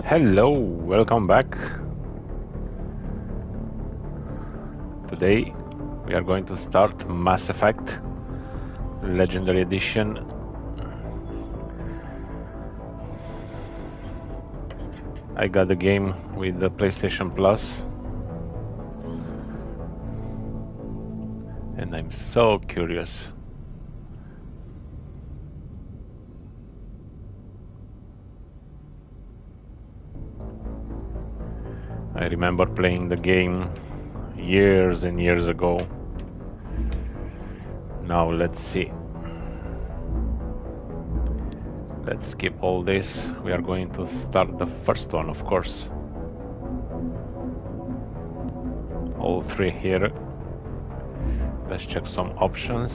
Hello, welcome back. Today we are going to start Mass Effect Legendary Edition. I got the game with the PlayStation Plus and I'm so curious. I remember playing the game years and years ago. Now let's see. Let's skip all this. We are going to start the first one, of course. All three here. Let's check some options.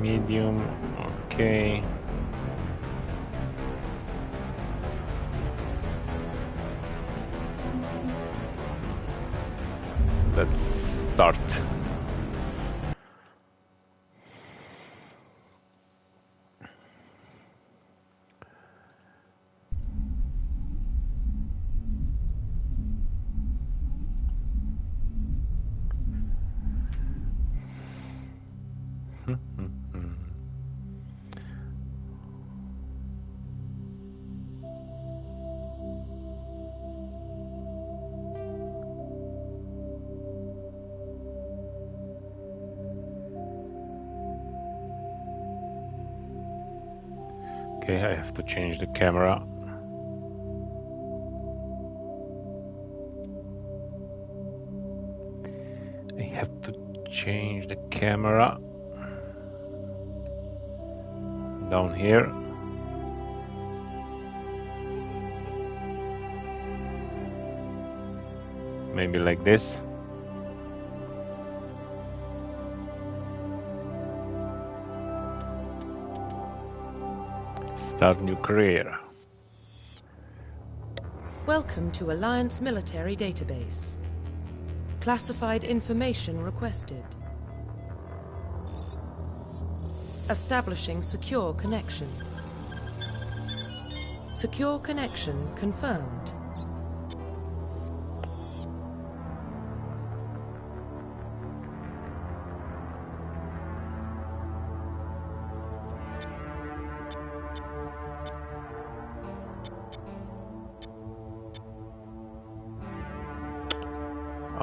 Medium, okay. Let's start. Okay, I have to change the camera. I have to change the camera down here. Maybe like this. Start new career. Welcome to Alliance Military Database. Classified information requested. Establishing secure connection. Secure connection confirmed.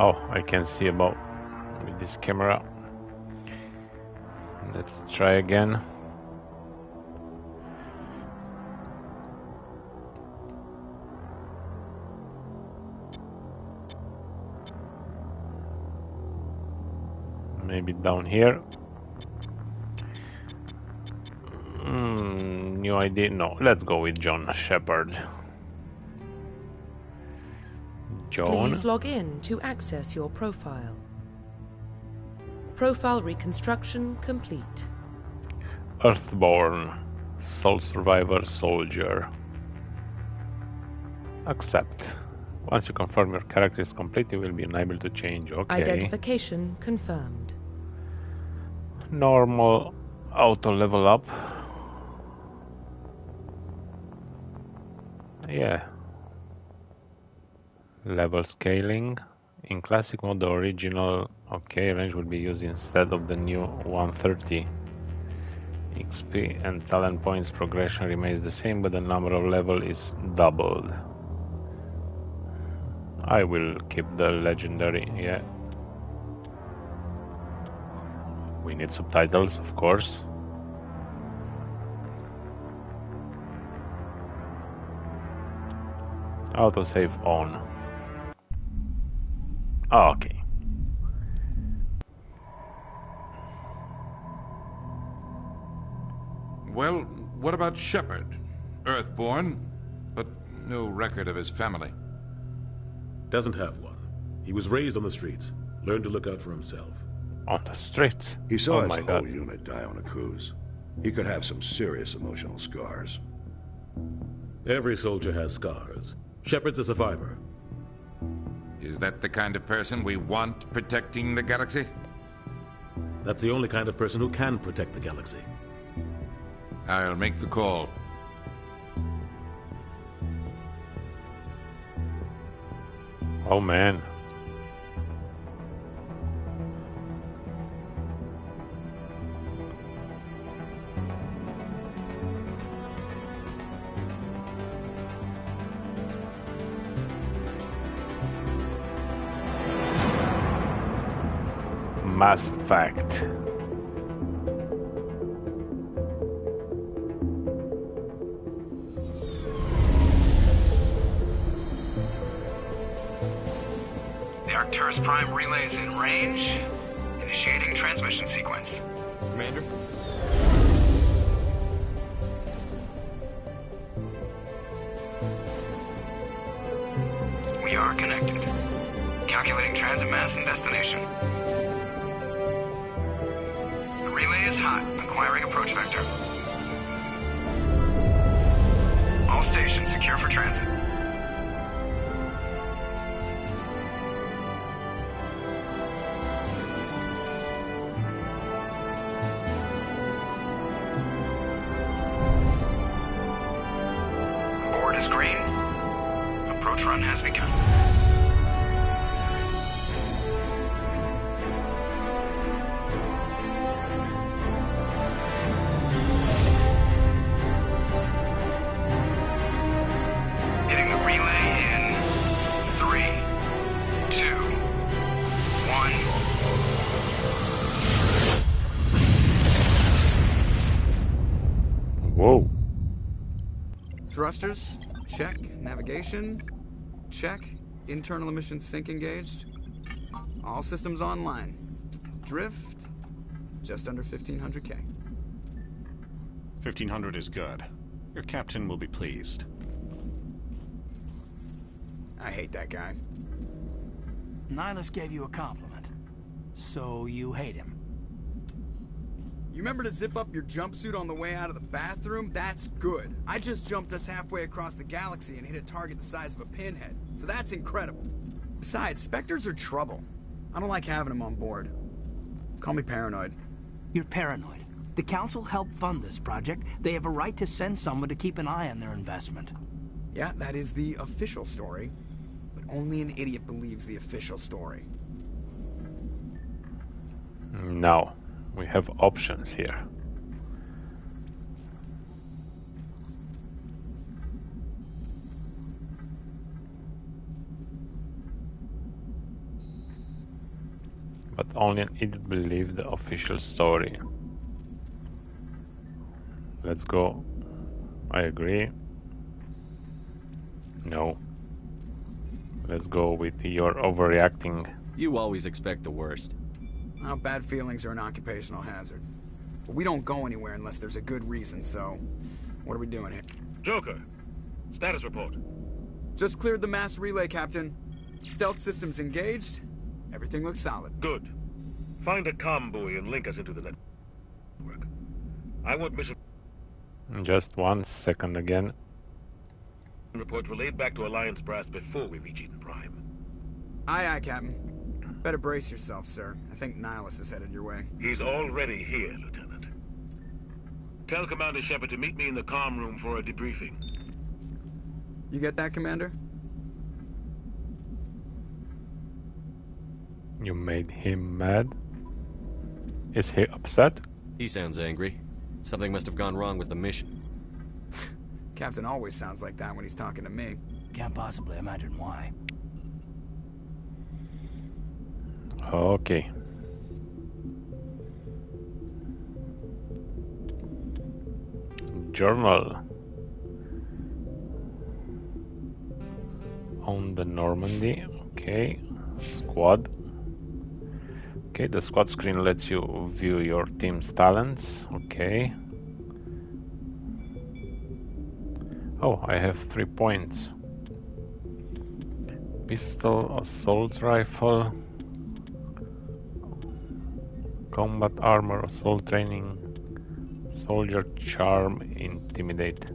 Oh, I can see about with this camera. Let's try again. Maybe down here. New idea. No, let's go with John Shepard. Please log in to access your profile. Profile reconstruction complete. Earthborn, sole survivor soldier. Accept. Once you confirm your character is complete, you will be unable to change. Okay. Identification confirmed. Normal, auto level up. Yeah. Level scaling. In classic mode, the original range will be used instead of the new 130. XP and talent points progression remains the same, but the number of level is doubled. I will keep the legendary, yeah. We need subtitles, of course. Autosave on. Oh, okay. Well, what about Shepard? Earthborn, but no record of his family. Doesn't have one. He was raised on the streets. Learned to look out for himself. On the streets? He saw Oh his my whole God. unit die on a cruise. He could have some serious emotional scars. Every soldier has scars. Shepard's a survivor. Is that the kind of person we want protecting the galaxy? That's the only kind of person who can protect the galaxy. I'll make the call. Oh man. Mass Effect. The Arcturus Prime relay is in range. Initiating transmission sequence. Commander? We are connected. Calculating transit mass and destination. The relay is hot. Acquiring approach vector. All stations secure for transit. Board is green. Approach run has begun. Hitting the relay in 3, 2, 1. Whoa. Thrusters, check. Navigation, check. Internal emissions sync engaged. All systems online. Drift, just under 1500K. 1500 is good. Your captain will be pleased. I hate that guy. Nihilus gave you a compliment. So you hate him. You remember to zip up your jumpsuit on the way out of the bathroom? That's good. I just jumped us halfway across the galaxy and hit a target the size of a pinhead. So that's incredible. Besides, Spectres are trouble. I don't like having them on board. Call me paranoid. You're paranoid. The Council helped fund this project. They have a right to send someone to keep an eye on their investment. Yeah, that is the official story. But only an idiot believes the official story. No. We have options here. But only an idiot believes the official story. Let's go. I agree. No. Let's go with your overreacting. You always expect the worst. Well, bad feelings are an occupational hazard. But we don't go anywhere unless there's a good reason, so... What are we doing here? Joker, status report. Just cleared the mass relay, Captain. Stealth systems engaged. Everything looks solid. Good. Find a comm buoy and link us into the network. I want mission Just 1 second again. reports relayed back to Alliance brass before we reach Eden Prime. Aye, aye, Captain. Better brace yourself, sir. I think Nihilus is headed your way. He's already here, Lieutenant. Tell Commander Shepard to meet me in the comm room for a debriefing. You get that, Commander? You made him mad? Is he upset? He sounds angry. Something must have gone wrong with the mission. Captain always sounds like that when he's talking to me. Can't possibly imagine why. Okay. Journal. On the Normandy. Okay. Squad. Okay, the squad screen lets you view your team's talents. Okay. Oh, I have 3 points. Pistol, assault rifle, combat armor, assault training, soldier charm, intimidate.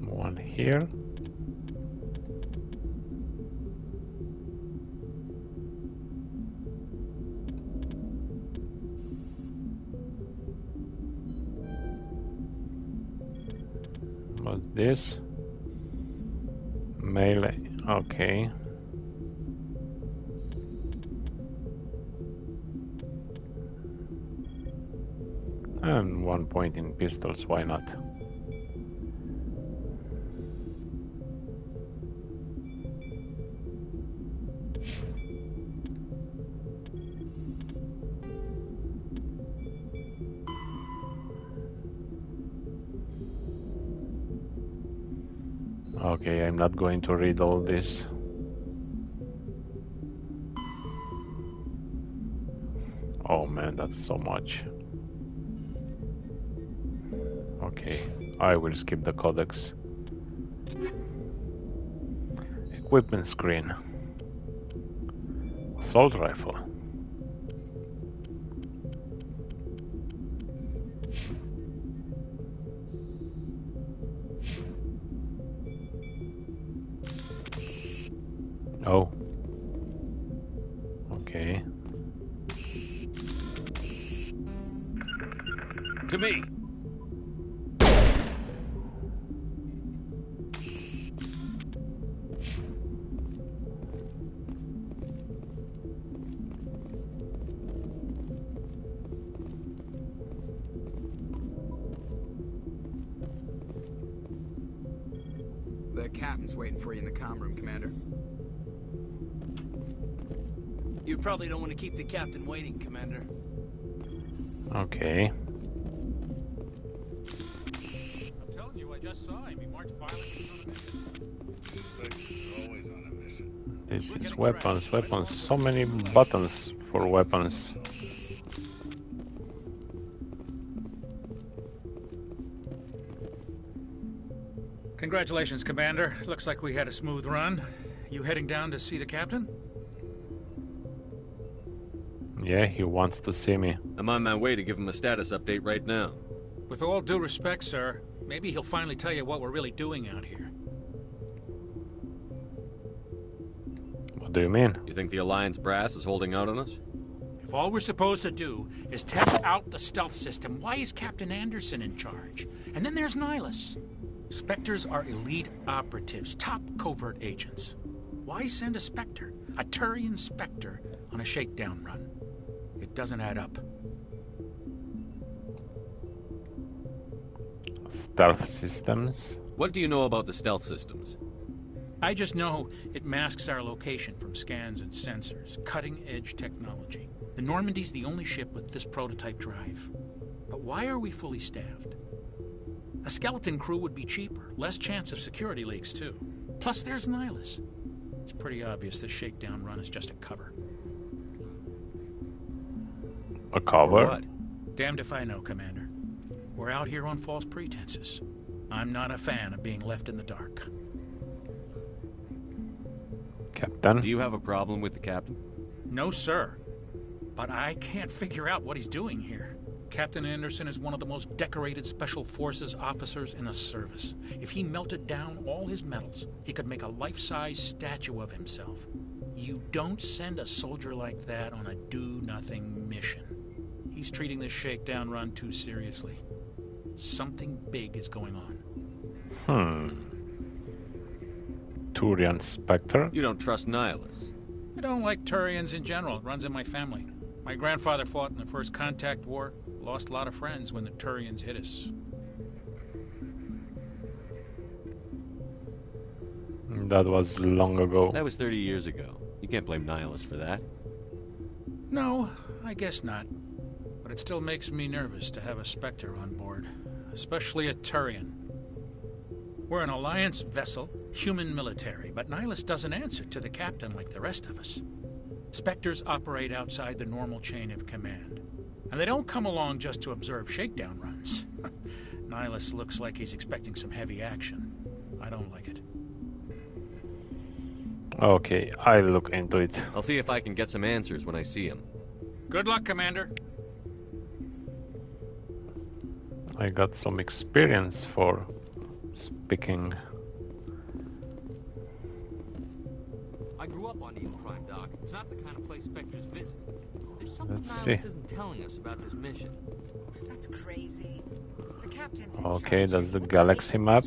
One here. What's this? Melee. Okay. And 1 point in pistols, why not? Okay, I'm not going to read all this. Oh man, that's so much. Okay, I will skip the codex. Equipment screen. Assault rifle. Oh. Okay. To me! The captain's waiting for you in the comm room, Commander. You probably don't want to keep the captain waiting, Commander. Okay. I'm telling you, I just saw him. He marched violently on a mission. Always on a mission. This is weapons, weapons. So many buttons for weapons. Congratulations, Commander. Looks like we had a smooth run. You heading down to see the captain? Yeah, he wants to see me. I'm on my way to give him a status update right now. With all due respect, sir, maybe he'll finally tell you what we're really doing out here. What do you mean? You think the Alliance brass is holding out on us? If all we're supposed to do is test out the stealth system, why is Captain Anderson in charge? And then there's Nihilus. Spectres are elite operatives, top covert agents. Why send a Spectre, a Turian Spectre, on a shakedown run? It doesn't add up. Stealth systems? What do you know about the stealth systems? I just know it masks our location from scans and sensors. Cutting-edge technology. The Normandy's the only ship with this prototype drive. But why are we fully staffed? A skeleton crew would be cheaper, less chance of security leaks, too. Plus, there's Nihilus. It's pretty obvious this shakedown run is just a cover. A cover? For what? Damned if I know, Commander. We're out here on false pretenses. I'm not a fan of being left in the dark. Captain? Do you have a problem with the captain? No, sir. But I can't figure out what he's doing here. Captain Anderson is one of the most decorated Special Forces officers in the service. If he melted down all his medals, he could make a life-size statue of himself. You don't send a soldier like that on a do-nothing mission. He's treating this shakedown run too seriously. Something big is going on. Turian Spectre? You don't trust Nihilus? I don't like Turians in general. It runs in my family. My grandfather fought in the First Contact War. Lost a lot of friends when the Turians hit us. That was long ago. That was 30 years ago. You can't blame Nihilus for that. No, I guess not. But it still makes me nervous to have a Spectre on board. Especially a Turian. We're an Alliance vessel, human military, but Nihilus doesn't answer to the captain like the rest of us. Spectres operate outside the normal chain of command. And they don't come along just to observe shakedown runs. Nihilus looks like he's expecting some heavy action. I don't like it. Okay, I'll look into it. I'll see if I can get some answers when I see him. Good luck, Commander. I got some experience for speaking. I grew up on Eden Prime, Doc. It's not the kind of place Spectres visit. There's something Let's Nihilus see. isn't telling us about this mission. That's crazy. Okay, that's the galaxy map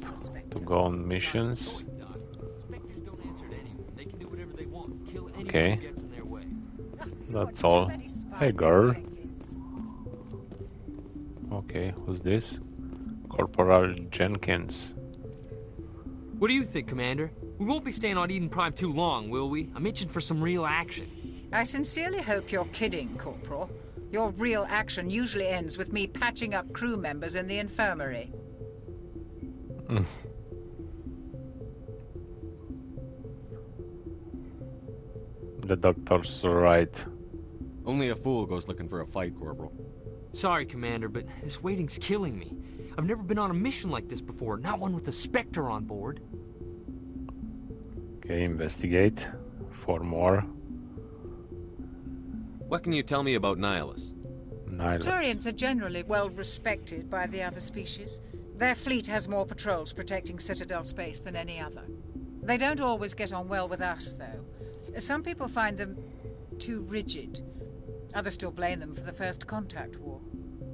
to go on missions. Okay, that's all. Hey girl. Okay, who's this? Corporal Jenkins. What do you think, Commander? We won't be staying on Eden Prime too long, will we? I'm itching for some real action. I sincerely hope you're kidding, Corporal. Your real action usually ends with me patching up crew members in the infirmary. The doctor's right. Only a fool goes looking for a fight, Corporal. Sorry, Commander, but this waiting's killing me. I've never been on a mission like this before, not one with a Spectre on board. Okay, investigate. 4 more. What can you tell me about Nihilus? Turians are generally well respected by the other species. Their fleet has more patrols protecting Citadel space than any other. They don't always get on well with us, though. Some people find them too rigid. Others still blame them for the First Contact War.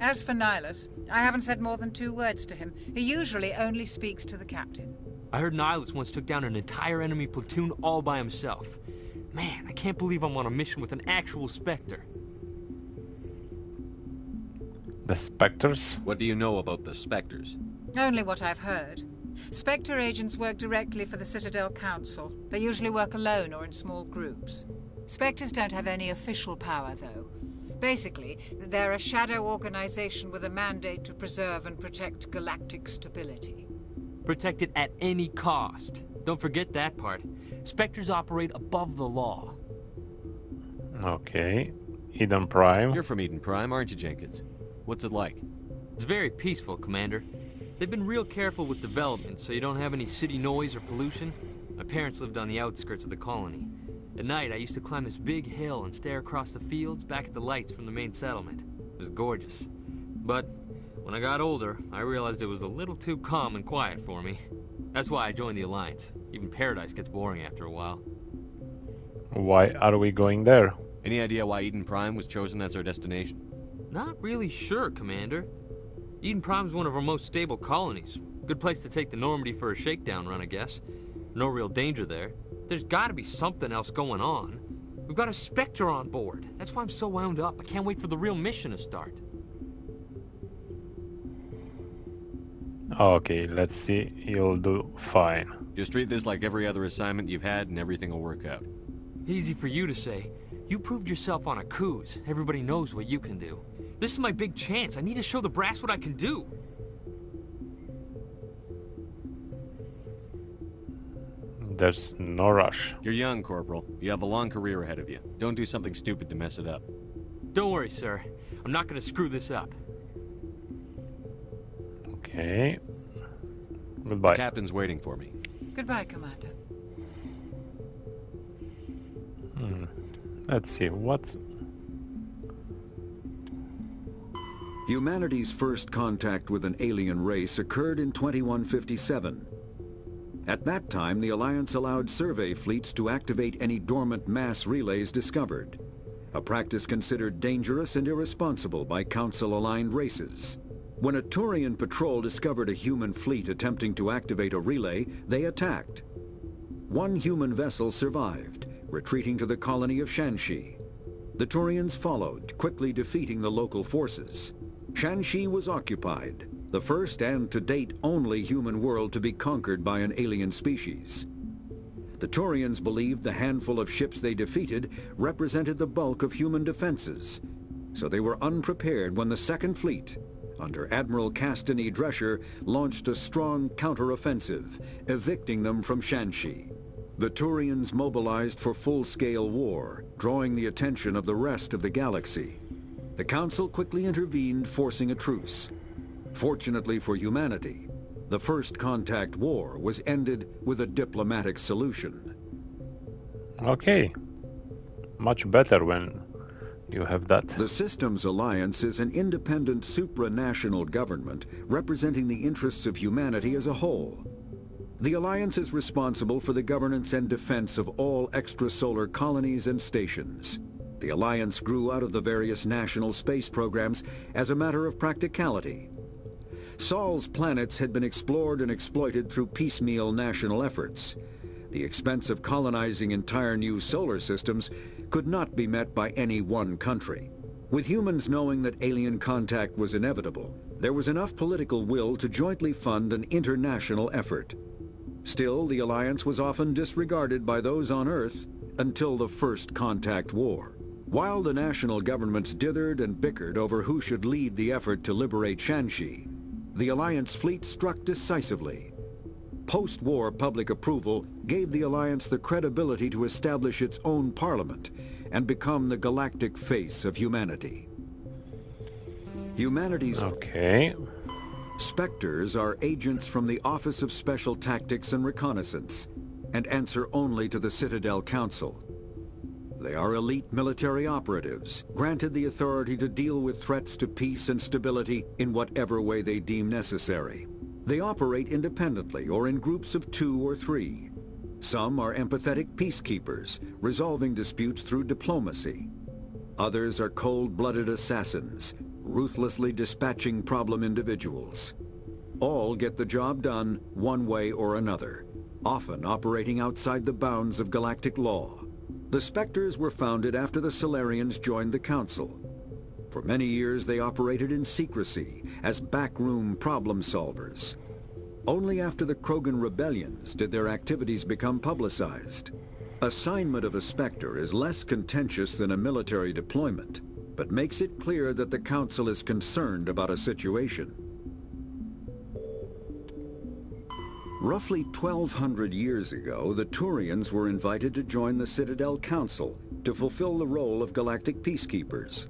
As for Nihilus, I haven't said more than 2 words to him. He usually only speaks to the captain. I heard Nihilus once took down an entire enemy platoon all by himself. Man, I can't believe I'm on a mission with an actual Spectre. The Spectres? What do you know about the Spectres? Only what I've heard. Spectre agents work directly for the Citadel Council. They usually work alone or in small groups. Spectres don't have any official power, though. Basically, they're a shadow organization with a mandate to preserve and protect galactic stability. Protect it at any cost. Don't forget that part. Spectres operate above the law. Okay. Eden Prime. You're from Eden Prime, aren't you, Jenkins? What's it like? It's very peaceful, Commander. They've been real careful with development, so you don't have any city noise or pollution. My parents lived on the outskirts of the colony. At night, I used to climb this big hill and stare across the fields back at the lights from the main settlement. It was gorgeous. But when I got older, I realized it was a little too calm and quiet for me. That's why I joined the Alliance. Even Paradise gets boring after a while. Why are we going there? Any idea why Eden Prime was chosen as our destination? Not really sure, Commander. Eden Prime's one of our most stable colonies. Good place to take the Normandy for a shakedown run, I guess. No real danger there. There's gotta be something else going on. We've got a Spectre on board. That's why I'm so wound up. I can't wait for the real mission to start. Okay, let's see. You'll do fine. Just treat this like every other assignment you've had and everything will work out. Easy for you to say. You proved yourself on a cruise. Everybody knows what you can do. This is my big chance. I need to show the brass what I can do. There's no rush. You're young, Corporal. You have a long career ahead of you. Don't do something stupid to mess it up. Don't worry, sir. I'm not gonna screw this up. Okay. Goodbye. The captain's waiting for me. Goodbye, Commander. Let's see, what's... Humanity's first contact with an alien race occurred in 2157. At that time, the Alliance allowed survey fleets to activate any dormant mass relays discovered, a practice considered dangerous and irresponsible by Council-aligned races. When a Turian patrol discovered a human fleet attempting to activate a relay, they attacked. One human vessel survived, retreating to the colony of Shanxi. The Turians followed, quickly defeating the local forces. Shanxi was occupied, the first and to date only human world to be conquered by an alien species. The Turians believed the handful of ships they defeated represented the bulk of human defenses, so they were unprepared when the Second Fleet, under Admiral Castany Drescher, launched a strong counteroffensive, evicting them from Shanxi. The Turians mobilized for full-scale war, drawing the attention of the rest of the galaxy. The Council quickly intervened, forcing a truce. Fortunately for humanity, the First Contact War was ended with a diplomatic solution. Okay. Much better when you have that. The Systems Alliance is an independent supranational government representing the interests of humanity as a whole. The Alliance is responsible for the governance and defense of all extrasolar colonies and stations. The Alliance grew out of the various national space programs as a matter of practicality. Saul's planets had been explored and exploited through piecemeal national efforts. The expense of colonizing entire new solar systems could not be met by any one country. With humans knowing that alien contact was inevitable, there was enough political will to jointly fund an international effort. Still, the alliance was often disregarded by those on Earth until the First Contact War. While the national governments dithered and bickered over who should lead the effort to liberate Shanxi, the Alliance fleet struck decisively. Post-war public approval gave the Alliance the credibility to establish its own parliament and become the galactic face of humanity. Humanity's... Okay. Spectres are agents from the Office of Special Tactics and Reconnaissance and answer only to the Citadel Council. They are elite military operatives, granted the authority to deal with threats to peace and stability in whatever way they deem necessary. They operate independently or in groups of 2 or 3. Some are empathetic peacekeepers, resolving disputes through diplomacy. Others are cold-blooded assassins, ruthlessly dispatching problem individuals. All get the job done one way or another, often operating outside the bounds of galactic law. The Spectres were founded after the Solarians joined the Council. For many years they operated in secrecy as backroom problem solvers. Only after the Krogan rebellions did their activities become publicized. Assignment of a Spectre is less contentious than a military deployment, but makes it clear that the Council is concerned about a situation. Roughly 1,200 years ago, the Turians were invited to join the Citadel Council to fulfill the role of galactic peacekeepers.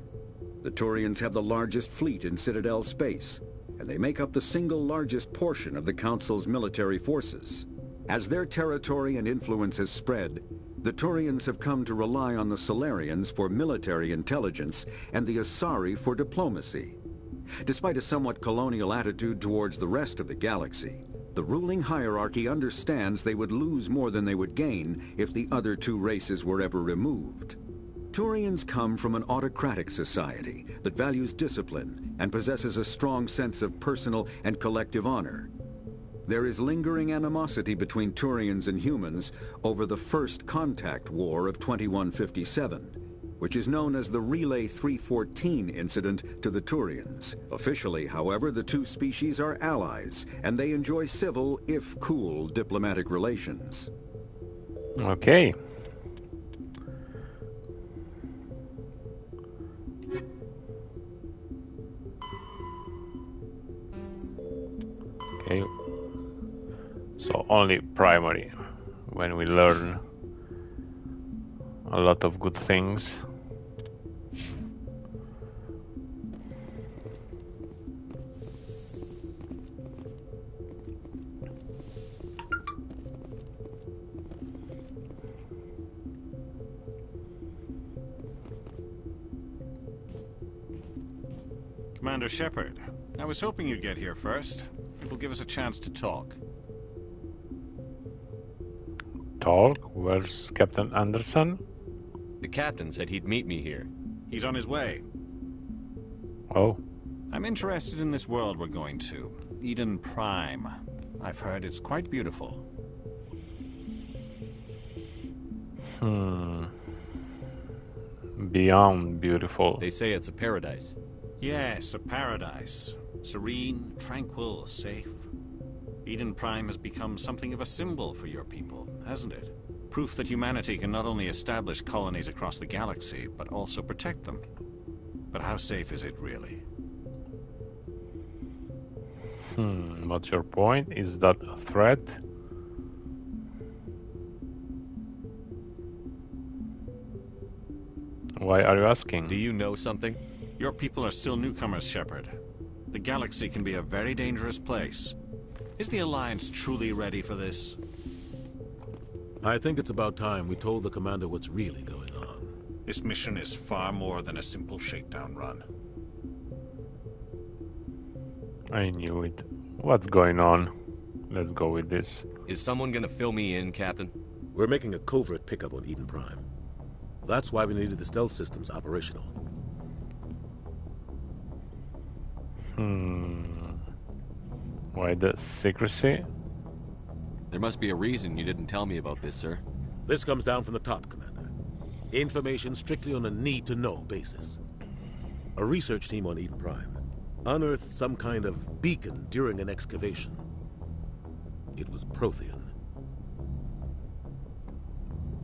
The Turians have the largest fleet in Citadel space, and they make up the single largest portion of the Council's military forces. As their territory and influence has spread, the Turians have come to rely on the Solarians for military intelligence and the Asari for diplomacy. Despite a somewhat colonial attitude towards the rest of the galaxy, the ruling hierarchy understands they would lose more than they would gain if the other 2 races were ever removed. Turians come from an autocratic society that values discipline and possesses a strong sense of personal and collective honor. There is lingering animosity between Turians and humans over the First Contact War of 2157, which is known as the Relay 314 incident to the Turians. Officially, however, the 2 species are allies, and they enjoy civil, if cool, diplomatic relations. Okay. Okay. So only primary, when we learn a lot of good things. Commander Shepard, I was hoping you'd get here first. It will give us a chance to talk. Talk? Where's Captain Anderson? The captain said he'd meet me here. He's on his way. Oh. I'm interested in this world we're going to. Eden Prime. I've heard it's quite beautiful. Beyond beautiful. They say it's a paradise. Yes, a paradise. Serene, tranquil, safe. Eden Prime has become something of a symbol for your people, hasn't it? Proof that humanity can not only establish colonies across the galaxy, but also protect them. But how safe is it really? What's your point? Is that a threat? Why are you asking? Do you know something? Your people are still newcomers, Shepard. The galaxy can be a very dangerous place. Is the Alliance truly ready for this? I think it's about time we told the Commander what's really going on. This mission is far more than a simple shakedown run. I knew it. What's going on? Let's go with this. Is someone gonna fill me in, Captain? We're making a covert pickup on Eden Prime. That's why we needed the stealth systems operational. Why the secrecy? There must be a reason you didn't tell me about this, sir. This comes down from the top, Commander. Information strictly on a need-to-know basis. A research team on Eden Prime unearthed some kind of beacon during an excavation. It was Prothean.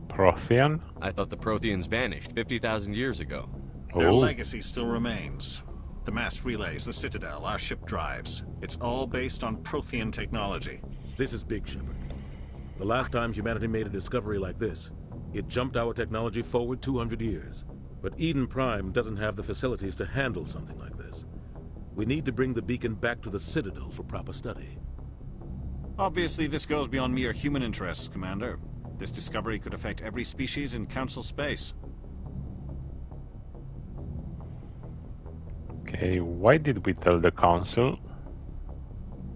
Prothean? I thought the Protheans vanished 50,000 years ago. Their legacy still remains. The mass relays, the Citadel, our ship drives. It's all based on Prothean technology. This is big, Shepard. The last time humanity made a discovery like this, it jumped our technology forward 200 years. But Eden Prime doesn't have the facilities to handle something like this. We need to bring the beacon back to the Citadel for proper study. Obviously, this goes beyond mere human interests, Commander. This discovery could affect every species in Council space. Okay, why did we tell the Council?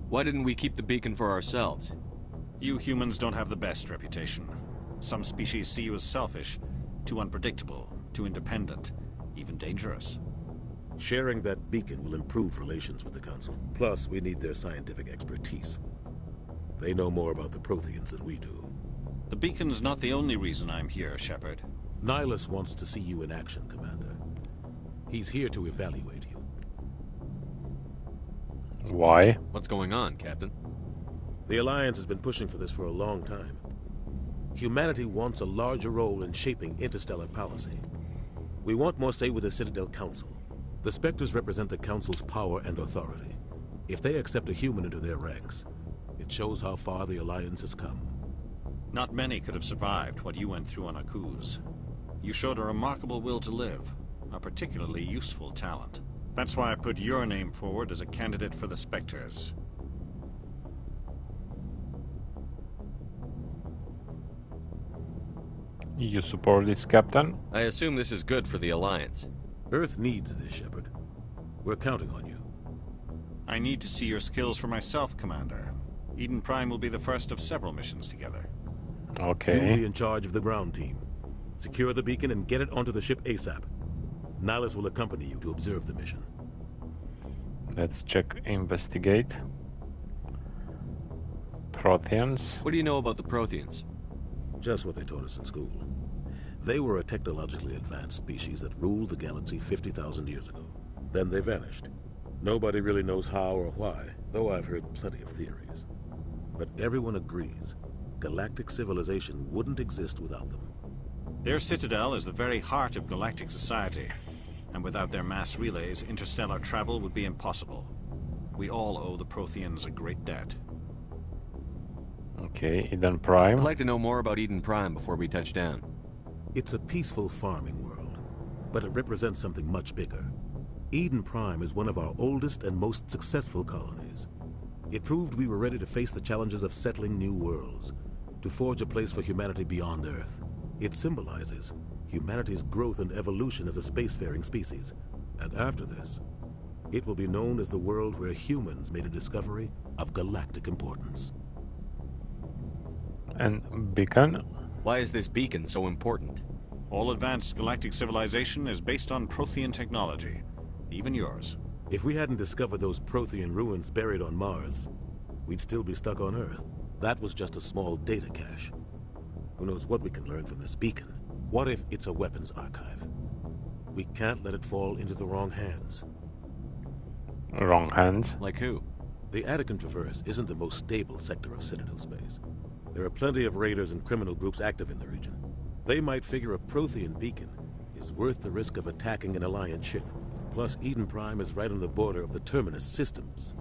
Why didn't we keep the beacon for ourselves? You humans don't have the best reputation. Some species see you as selfish, too unpredictable, too independent, even dangerous. Sharing that beacon will improve relations with the Council. Plus, we need their scientific expertise. They know more about the Protheans than we do. The beacon's not the only reason I'm here, Shepard. Nihilus wants to see you in action, Commander. He's here to evaluate you. Why? What's going on, Captain? The Alliance has been pushing for this for a long time. Humanity wants a larger role in shaping interstellar policy. We want more say with the Citadel Council. The Spectres represent the Council's power and authority. If they accept a human into their ranks, it shows how far the Alliance has come. Not many could have survived what you went through on Akuz. You showed a remarkable will to live, a particularly useful talent. That's why I put your name forward as a candidate for the Spectres. You support this, Captain? I assume this is good for the Alliance. Earth needs this, Shepard. We're counting on you. I need to see your skills for myself, Commander. Eden Prime will be the first of several missions together. Okay. You'll be in charge of the ground team. Secure the beacon and get it onto the ship ASAP. Nihilus will accompany you to observe the mission. Let's check investigate. Protheans. What do you know about the Protheans? Just what they taught us in school. They were a technologically advanced species that ruled the galaxy 50,000 years ago. Then they vanished. Nobody really knows how or why, though I've heard plenty of theories. But everyone agrees, galactic civilization wouldn't exist without them. Their citadel is the very heart of galactic society, and without their mass relays, interstellar travel would be impossible. We all owe the Protheans a great debt. Okay, Eden Prime. I'd like to know more about Eden Prime before we touch down. It's a peaceful farming world, but it represents something much bigger. Eden Prime is one of our oldest and most successful colonies. It proved we were ready to face the challenges of settling new worlds, to forge a place for humanity beyond Earth. It symbolizes humanity's growth and evolution as a spacefaring species. And after this, it will be known as the world where humans made a discovery of galactic importance. And beacon? Why is this beacon so important? All advanced galactic civilization is based on Prothean technology, even yours. If we hadn't discovered those Prothean ruins buried on Mars, we'd still be stuck on Earth. That was just a small data cache. Who knows what we can learn from this beacon? What if it's a weapons archive? We can't let it fall into the wrong hands. Wrong hands? Like who? The Attican Traverse isn't the most stable sector of Citadel space. There are plenty of raiders and criminal groups active in the region. They might figure a Prothean beacon is worth the risk of attacking an Alliance ship. Plus, Eden Prime is right on the border of the Terminus systems.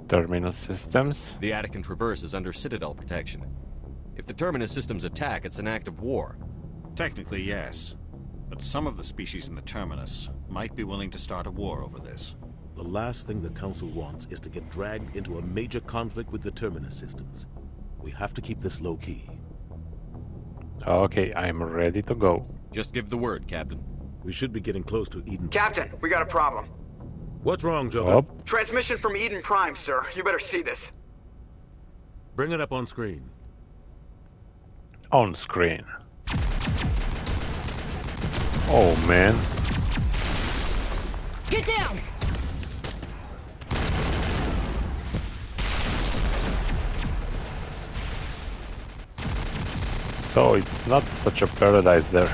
Terminus systems? The Attican Traverse is under Citadel protection. If the Terminus systems attack, it's an act of war. Technically, yes. But some of the species in the Terminus might be willing to start a war over this. The last thing the Council wants is to get dragged into a major conflict with the Terminus systems. We have to keep this low-key. Okay, I'm ready to go. Just give the word, Captain. We should be getting close to Eden. Captain, we got a problem. What's wrong, Joker? Transmission from Eden Prime, sir. You better see this. Bring it up on screen. On screen. Oh, man. Get down! So it's not such a paradise there.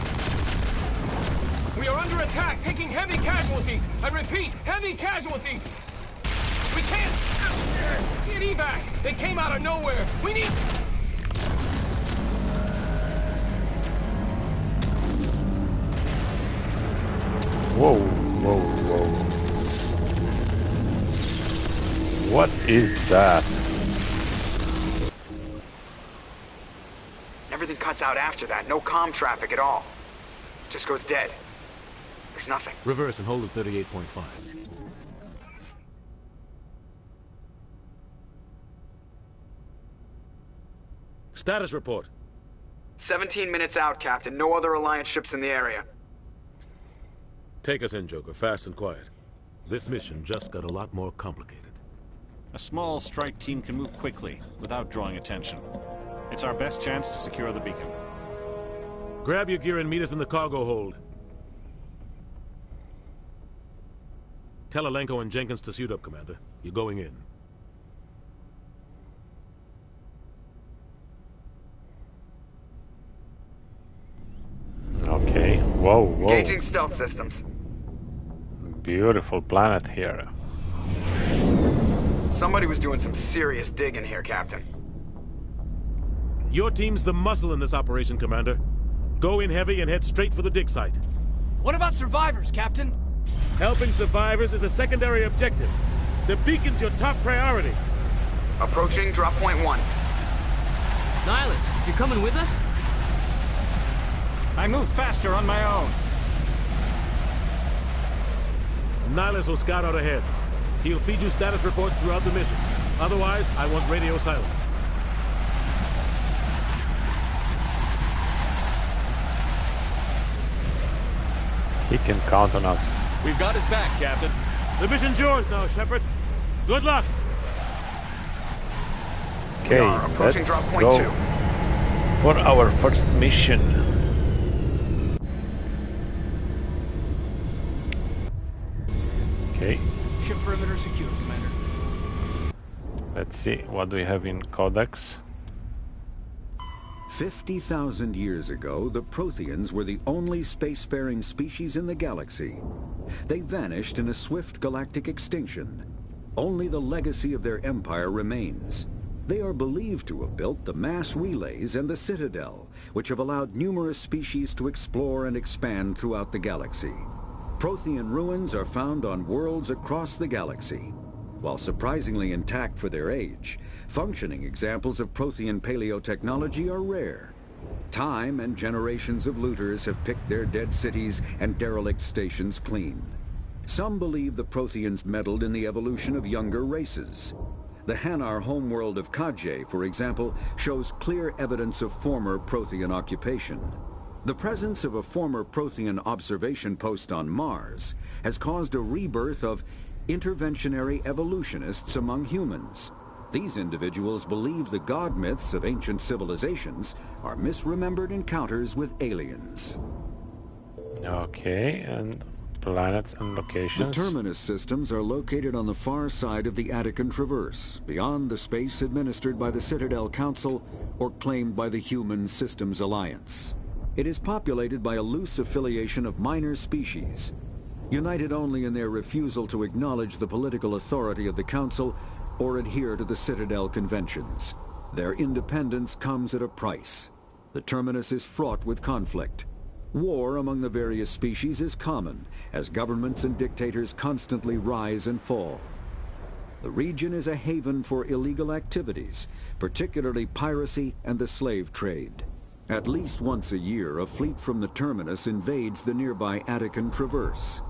We are under attack, taking heavy casualties. I repeat, heavy casualties. We can't get evac. They came out of nowhere. We need. Whoa, whoa, whoa. What is that? Everything cuts out after that. No comm traffic at all. Just goes dead. There's nothing. Reverse and hold at 38.5. Status report. 17 minutes out, Captain. No other Alliance ships in the area. Take us in, Joker. Fast and quiet. This mission just got a lot more complicated. A small strike team can move quickly, without drawing attention. It's our best chance to secure the beacon. Grab your gear and meet us in the cargo hold. Tell Alenko and Jenkins to suit up, Commander. You're going in. Okay. Whoa, whoa. Engaging stealth systems. Beautiful planet here. Somebody was doing some serious digging here, Captain. Your team's the muscle in this operation, Commander. Go in heavy and head straight for the dig site. What about survivors, Captain? Helping survivors is a secondary objective. The beacon's your top priority. Approaching drop point 1. Nihilus, you coming with us? I move faster on my own. Nihilus will scout out ahead. He'll feed you status reports throughout the mission. Otherwise, I want radio silence. He can count on us. We've got his back, Captain. The mission's yours now, Shepard. Good luck. Okay, approaching drop point go 2. for our first mission. Okay. Ship perimeter secure, Commander. Let's see, what do we have in Codex? 50,000 years ago, the Protheans were the only spacefaring species in the galaxy. They vanished in a swift galactic extinction. Only the legacy of their empire remains. They are believed to have built the mass relays and the Citadel, which have allowed numerous species to explore and expand throughout the galaxy. Prothean ruins are found on worlds across the galaxy. While surprisingly intact for their age, functioning examples of Prothean paleotechnology are rare. Time and generations of looters have picked their dead cities and derelict stations clean. Some believe the Protheans meddled in the evolution of younger races. The Hanar homeworld of Kajay, for example, shows clear evidence of former Prothean occupation. The presence of a former Prothean observation post on Mars has caused a rebirth of interventionary evolutionists among humans. These individuals believe the god myths of ancient civilizations are misremembered encounters with aliens. Okay, and planets and locations. The Terminus systems are located on the far side of the Attican Traverse, beyond the space administered by the Citadel Council or claimed by the Human Systems Alliance. It is populated by a loose affiliation of minor species, united only in their refusal to acknowledge the political authority of the Council or adhere to the Citadel conventions. Their independence comes at a price. The Terminus is fraught with conflict. War among the various species is common, as governments and dictators constantly rise and fall. The region is a haven for illegal activities, particularly piracy and the slave trade. At least once a year, a fleet from the Terminus invades the nearby Attican Traverse.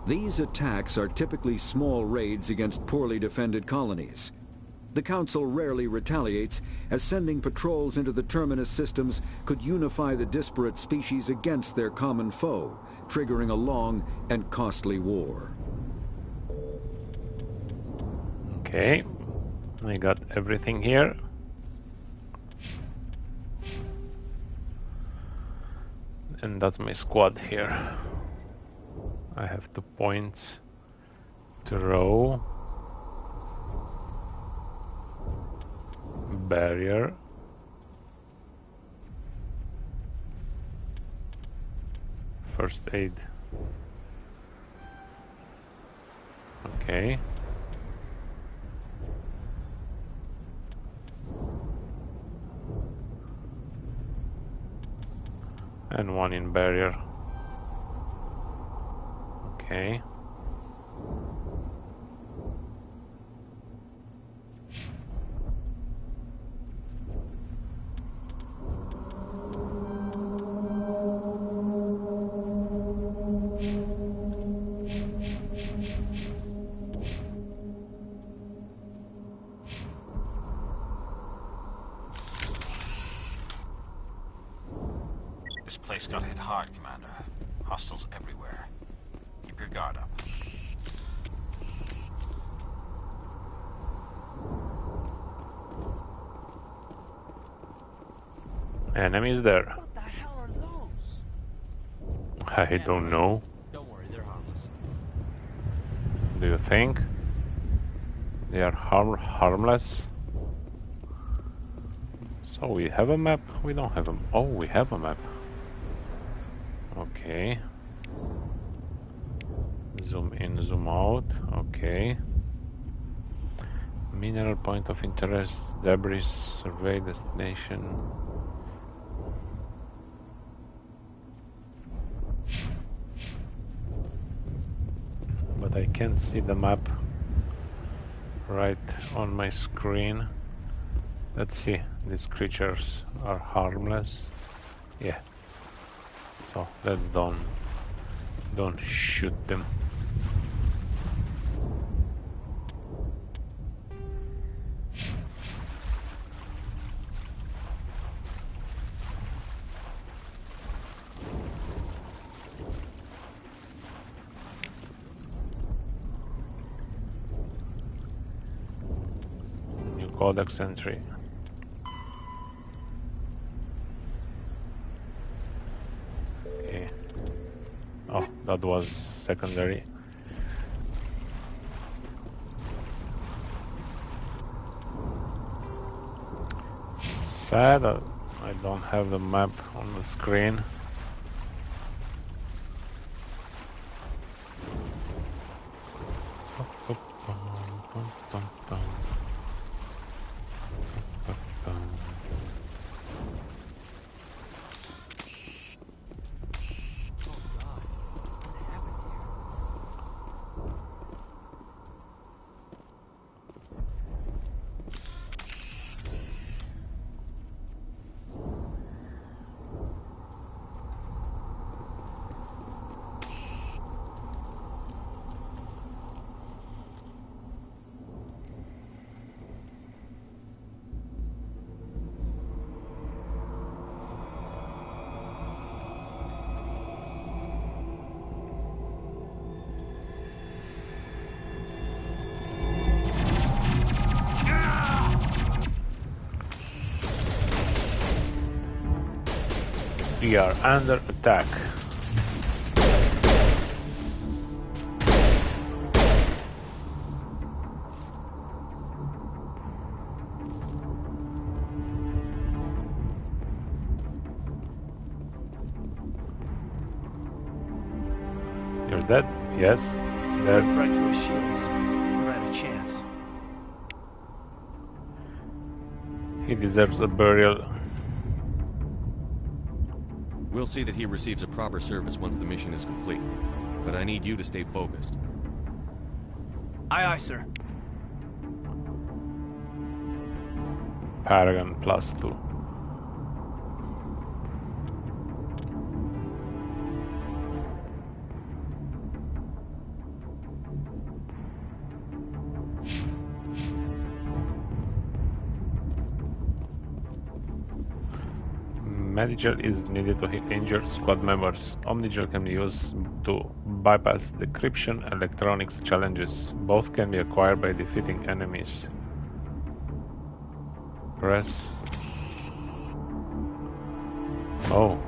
These attacks are typically small raids against poorly defended colonies. The Council rarely retaliates, as sending patrols into the Terminus systems could unify the disparate species against their common foe, triggering a long and costly war. Okay, I got everything here. And that's my squad here. I have 2 points to row. Barrier. First aid. Okay. And one in barrier. Okay. This place got hit hard, Commander. Hostiles everywhere. Keep your guard up. Enemies there. What the hell are those? I don't know. Don't worry, they're harmless. Do you think? They are harmless? So we have a map? We don't have a... Oh, we have a map. Okay. Zoom in, zoom out. Okay. Mineral point of interest, debris, survey destination. But I can't see the map right on my screen. Let's see, these creatures are harmless. Yeah. So let's don't shoot them. New codex entry. Okay. Oh, that was secondary. Sad that I don't have the map on the screen. We are under attack. You're dead? Yes. Dead. Right through his shields. Never had a chance. He deserves a burial. We'll see that he receives a proper service once the mission is complete. But I need you to stay focused. Aye, aye, sir. Paragon +2. Omnigel is needed to heal injured squad members. Omnigel can be used to bypass decryption electronics challenges. Both can be acquired by defeating enemies. Press. Oh.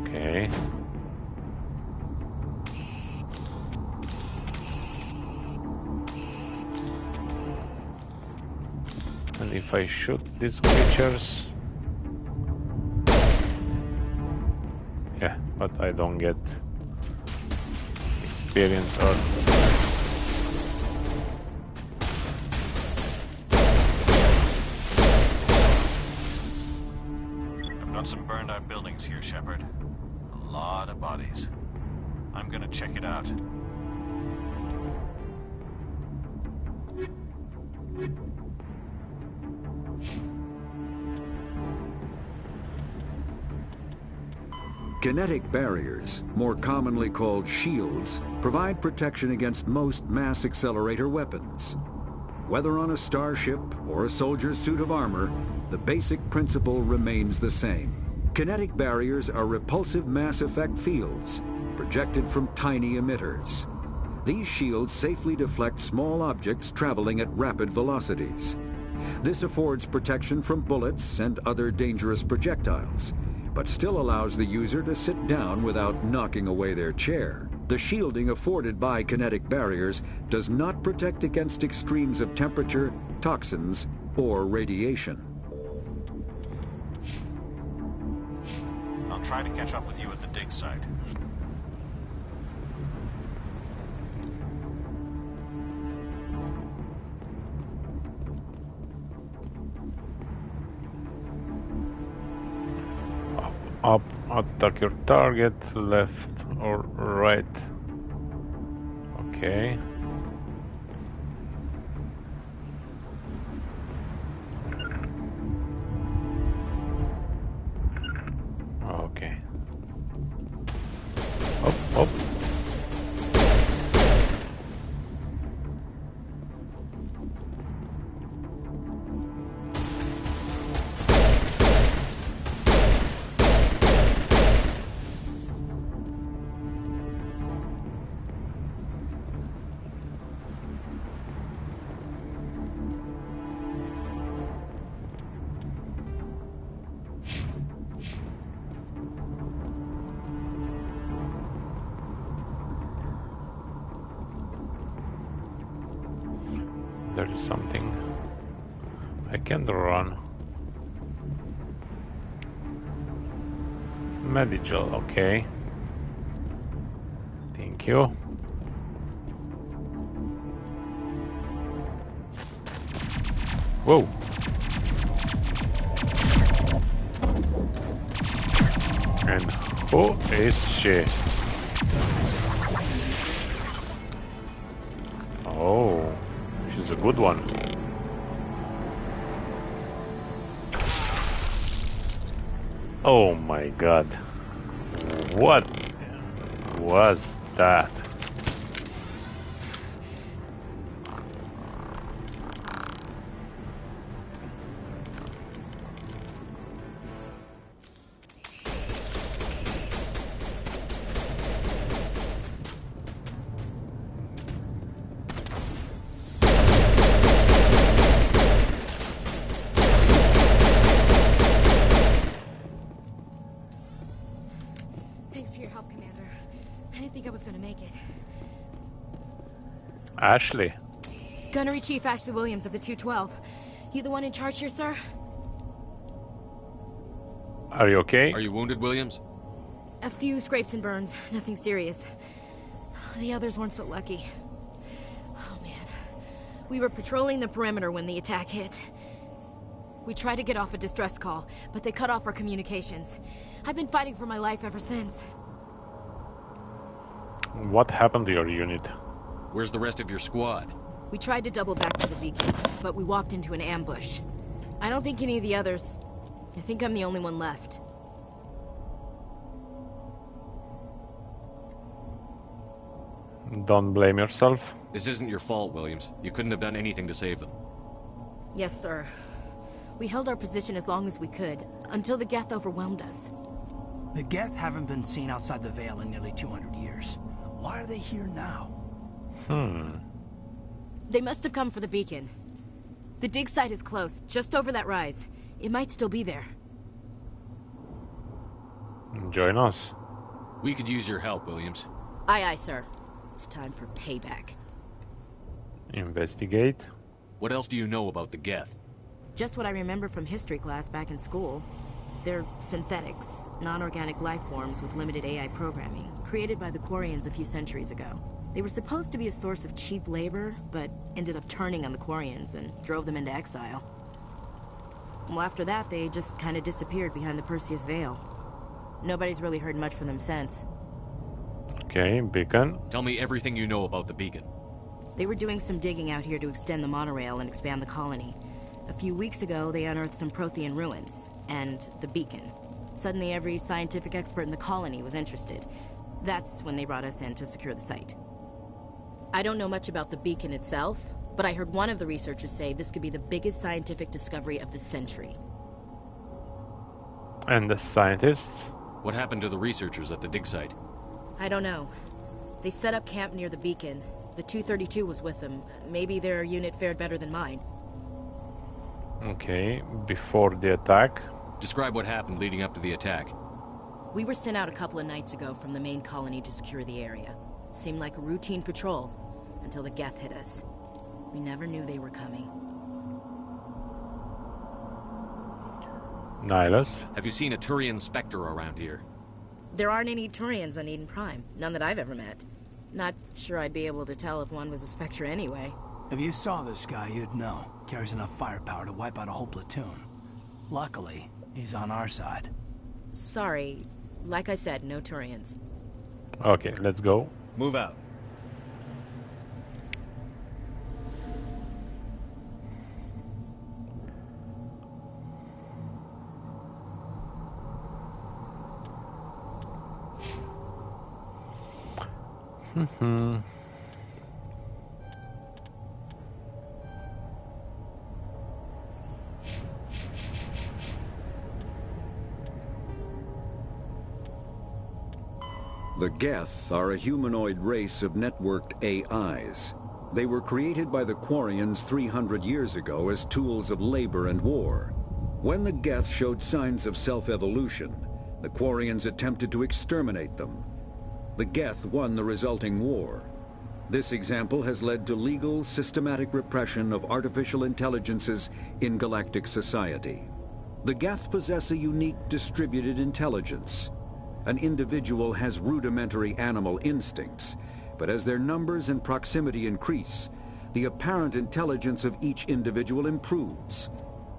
Okay. And if I shoot these creatures... Yeah, but I don't get experience or... I've got some burned out buildings here, Shepard. A lot of bodies. I'm gonna check it out. Kinetic barriers, more commonly called shields, provide protection against most mass accelerator weapons. Whether on a starship or a soldier's suit of armor, the basic principle remains the same. Kinetic barriers are repulsive mass effect fields, projected from tiny emitters. These shields safely deflect small objects traveling at rapid velocities. This affords protection from bullets and other dangerous projectiles, but still allows the user to sit down without knocking away their chair. The shielding afforded by kinetic barriers does not protect against extremes of temperature, toxins, or radiation. I'll try to catch up with you at the dig site. Up, attack your target, left or right. Okay. Okay. Up, up. There is something I can run. Medigel, okay. Thank you. Whoa. And who is she? Oh. She's a good one. Oh my god. What was that? Ashley. Gunnery Chief Ashley Williams of the 212. You the one in charge here, sir? Are you okay? Are you wounded, Williams? A few scrapes and burns, nothing serious. The others weren't so lucky. Oh man. We were patrolling the perimeter when the attack hit. We tried to get off a distress call, but they cut off our communications. I've been fighting for my life ever since. What happened to your unit? Where's the rest of your squad? We tried to double back to the beacon, but we walked into an ambush. I don't think any of the others... I think I'm the only one left. Don't blame yourself. This isn't your fault, Williams. You couldn't have done anything to save them. Yes, sir. We held our position as long as we could, until the Geth overwhelmed us. The Geth haven't been seen outside the Veil in nearly 200 years. Why are they here now? They must have come for the beacon. The dig site is close, just over that rise. It might still be there. Join us. We could use your help, Williams. Aye, aye, sir. It's time for payback. Investigate. What else do you know about the Geth? Just what I remember from history class back in school. They're synthetics, non-organic life forms with limited AI programming, created by the Quarians a few centuries ago. They were supposed to be a source of cheap labor, but ended up turning on the Quarians and drove them into exile. Well, after that, they just kind of disappeared behind the Perseus Veil. Nobody's really heard much from them since. Okay, beacon. Tell me everything you know about the beacon. They were doing some digging out here to extend the monorail and expand the colony. A few weeks ago, they unearthed some Prothean ruins, and the beacon. Suddenly, every scientific expert in the colony was interested. That's when they brought us in to secure the site. I don't know much about the beacon itself, but I heard one of the researchers say this could be the biggest scientific discovery of the century. And the scientists? What happened to the researchers at the dig site? I don't know. They set up camp near the beacon. The 232 was with them. Maybe their unit fared better than mine. Okay, before the attack. Describe what happened leading up to the attack. We were sent out a couple of nights ago from the main colony to secure the area. Seemed like a routine patrol, until the Geth hit us. We never knew they were coming. Nihilus. Have you seen a Turian Spectre around here? There aren't any Turians on Eden Prime. None that I've ever met. Not sure I'd be able to tell if one was a Spectre anyway. If you saw this guy, you'd know. Carries enough firepower to wipe out a whole platoon. Luckily, he's on our side. Sorry. Like I said, no Turians. Okay, let's go. Move out. The Geth are a humanoid race of networked AIs. They were created by the Quarians 300 years ago as tools of labor and war. When the Geth showed signs of self-evolution, the Quarians attempted to exterminate them. The Geth won the resulting war. This example has led to legal, systematic repression of artificial intelligences in galactic society. The Geth possess a unique distributed intelligence. An individual has rudimentary animal instincts, but as their numbers and proximity increase, the apparent intelligence of each individual improves.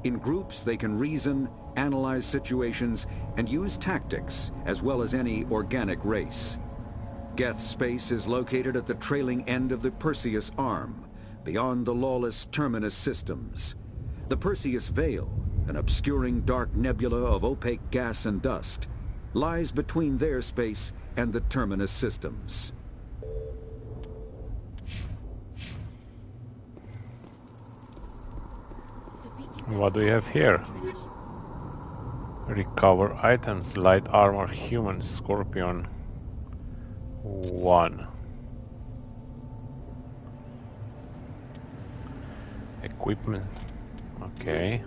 In groups, they can reason, analyze situations, and use tactics, as well as any organic race. Geth space is located at the trailing end of the Perseus arm, beyond the lawless Terminus systems. The Perseus Veil, an obscuring dark nebula of opaque gas and dust, lies between their space and the Terminus systems. What do we have here? Recover items, light armor, human, scorpion. 1. Equipment. Okay.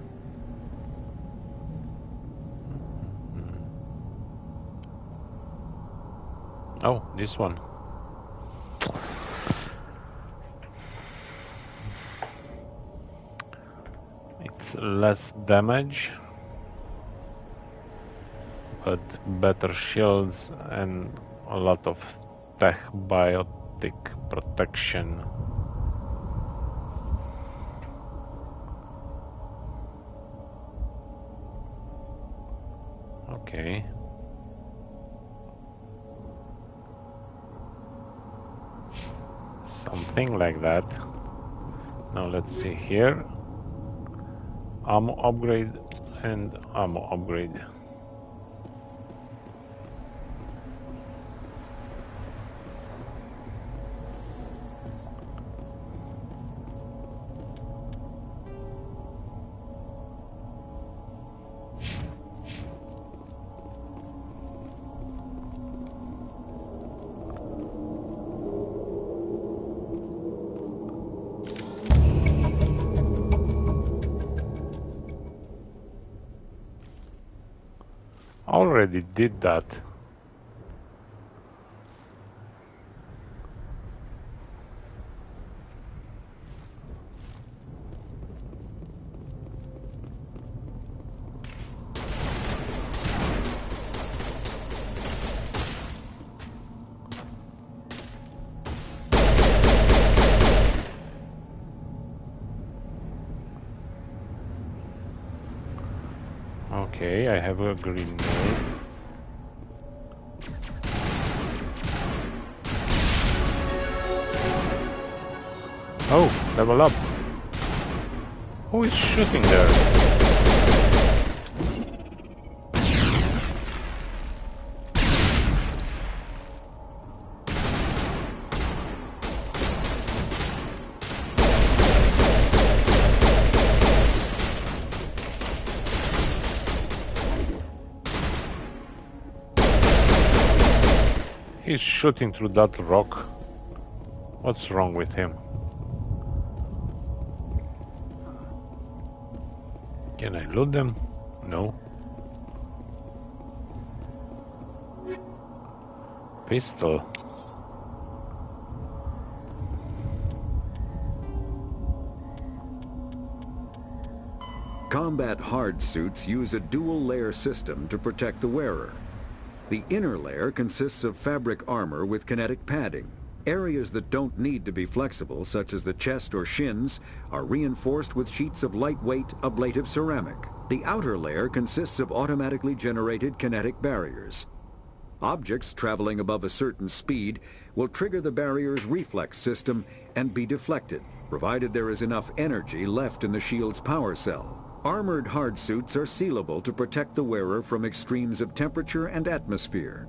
Oh, this one. It's less damage, but better shields and a lot of tech biotic protection. Okay. Something like that. Now let's see here. Ammo upgrade and ammo upgrade. Already did that. Okay, I have a grenade. Oh, level up. Who is shooting there? He's shooting through that rock. What's wrong with him? Can I loot them? No. Pistol. Combat hard suits use a dual-layer system to protect the wearer. The inner layer consists of fabric armor with kinetic padding. Areas that don't need to be flexible, such as the chest or shins, are reinforced with sheets of lightweight, ablative ceramic. The outer layer consists of automatically generated kinetic barriers. Objects traveling above a certain speed will trigger the barrier's reflex system and be deflected, provided there is enough energy left in the shield's power cell. Armored hard suits are sealable to protect the wearer from extremes of temperature and atmosphere.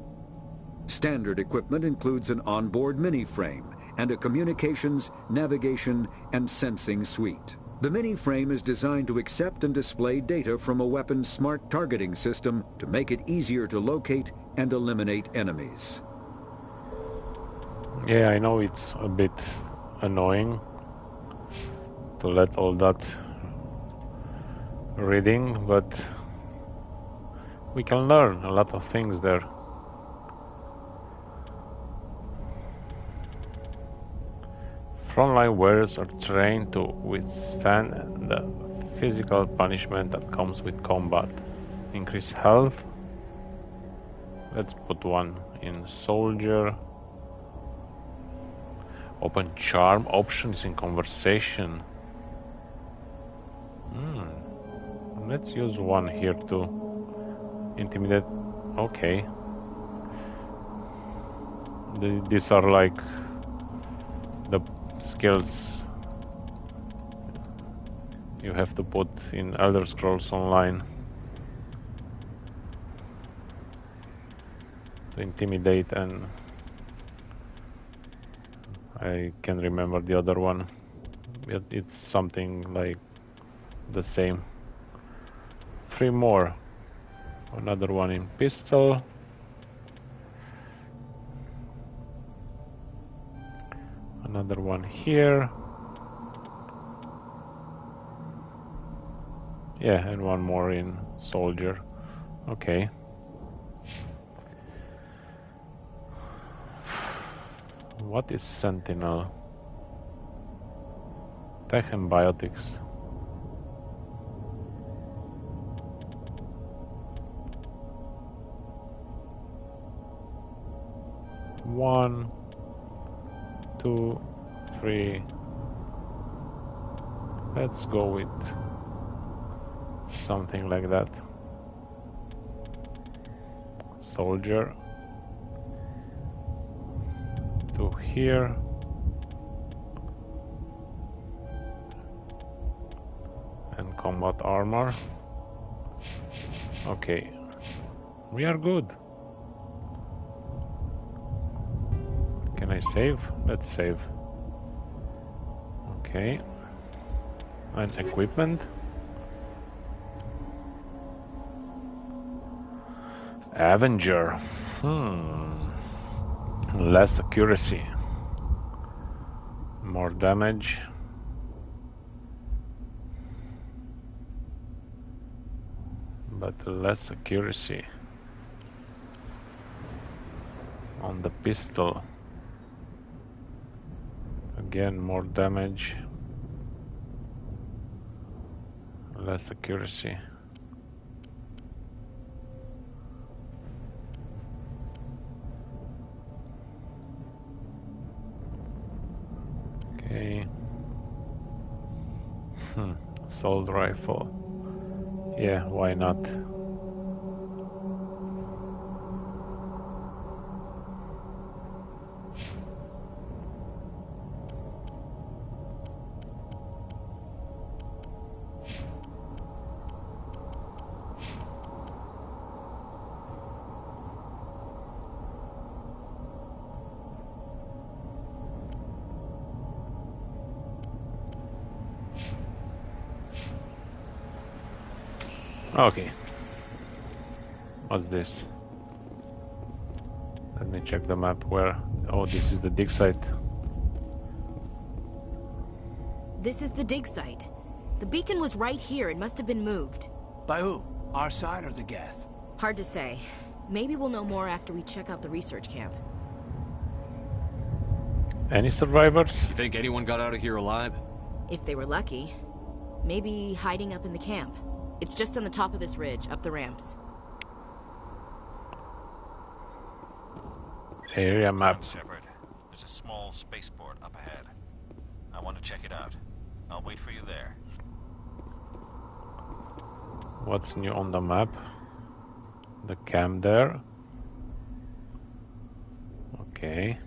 Standard equipment includes an onboard mini-frame and a communications, navigation, and sensing suite. The mini-frame is designed to accept and display data from a weapon's smart targeting system to make it easier to locate and eliminate enemies. Yeah, I know it's a bit annoying to let all that reading, but we can learn a lot of things there. Frontline wearers are trained to withstand the physical punishment that comes with combat. Increase health. Let's put one in soldier. Open charm options in conversation. Let's use one here to intimidate. Okay. These are like the skills you have to put in Elder Scrolls Online to intimidate, and I can remember the other one. It's something like the same. 3 more. Another one in pistol. Another one here. Yeah, and one more in soldier. Okay. What is Sentinel? Tech and biotics. One, 2, 3. Let's go with something like that. Soldier. 2 here. And combat armor. Okay. We are good. Can I save? Let's save. Okay. And equipment. Avenger. Less accuracy. More damage. But less accuracy. On the pistol. Again, more damage. Less accuracy. Okay. Assault rifle. Yeah, why not? Okay. What's this? Let me check the map. Where? Oh, this is the dig site. This is the dig site. The beacon was right here. It must have been moved. By who? Our side or the Geth? Hard to say. Maybe we'll know more after we check out the research camp. Any survivors? You think anyone got out of here alive? If they were lucky. Maybe hiding up in the camp. It's just on the top of this ridge, up the ramps. Area map. Shepard, there's a small spaceport up ahead. I want to check it out. I'll wait for you there. What's new on the map? The camp there. Okay.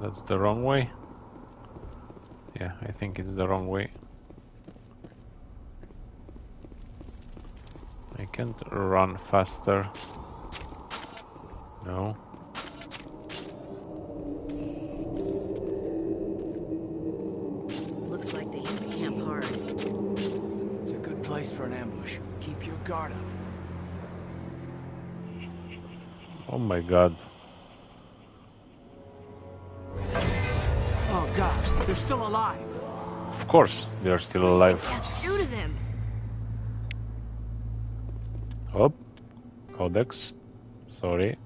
That's the wrong way. Yeah, I think it's the wrong way. I can't run faster. No. Looks like they hit the camp hard. It's a good place for an ambush. Keep your guard up. Oh my god. Oh god, they're still alive. Of course, they're still alive. What do to them? Oh, Codex. Sorry.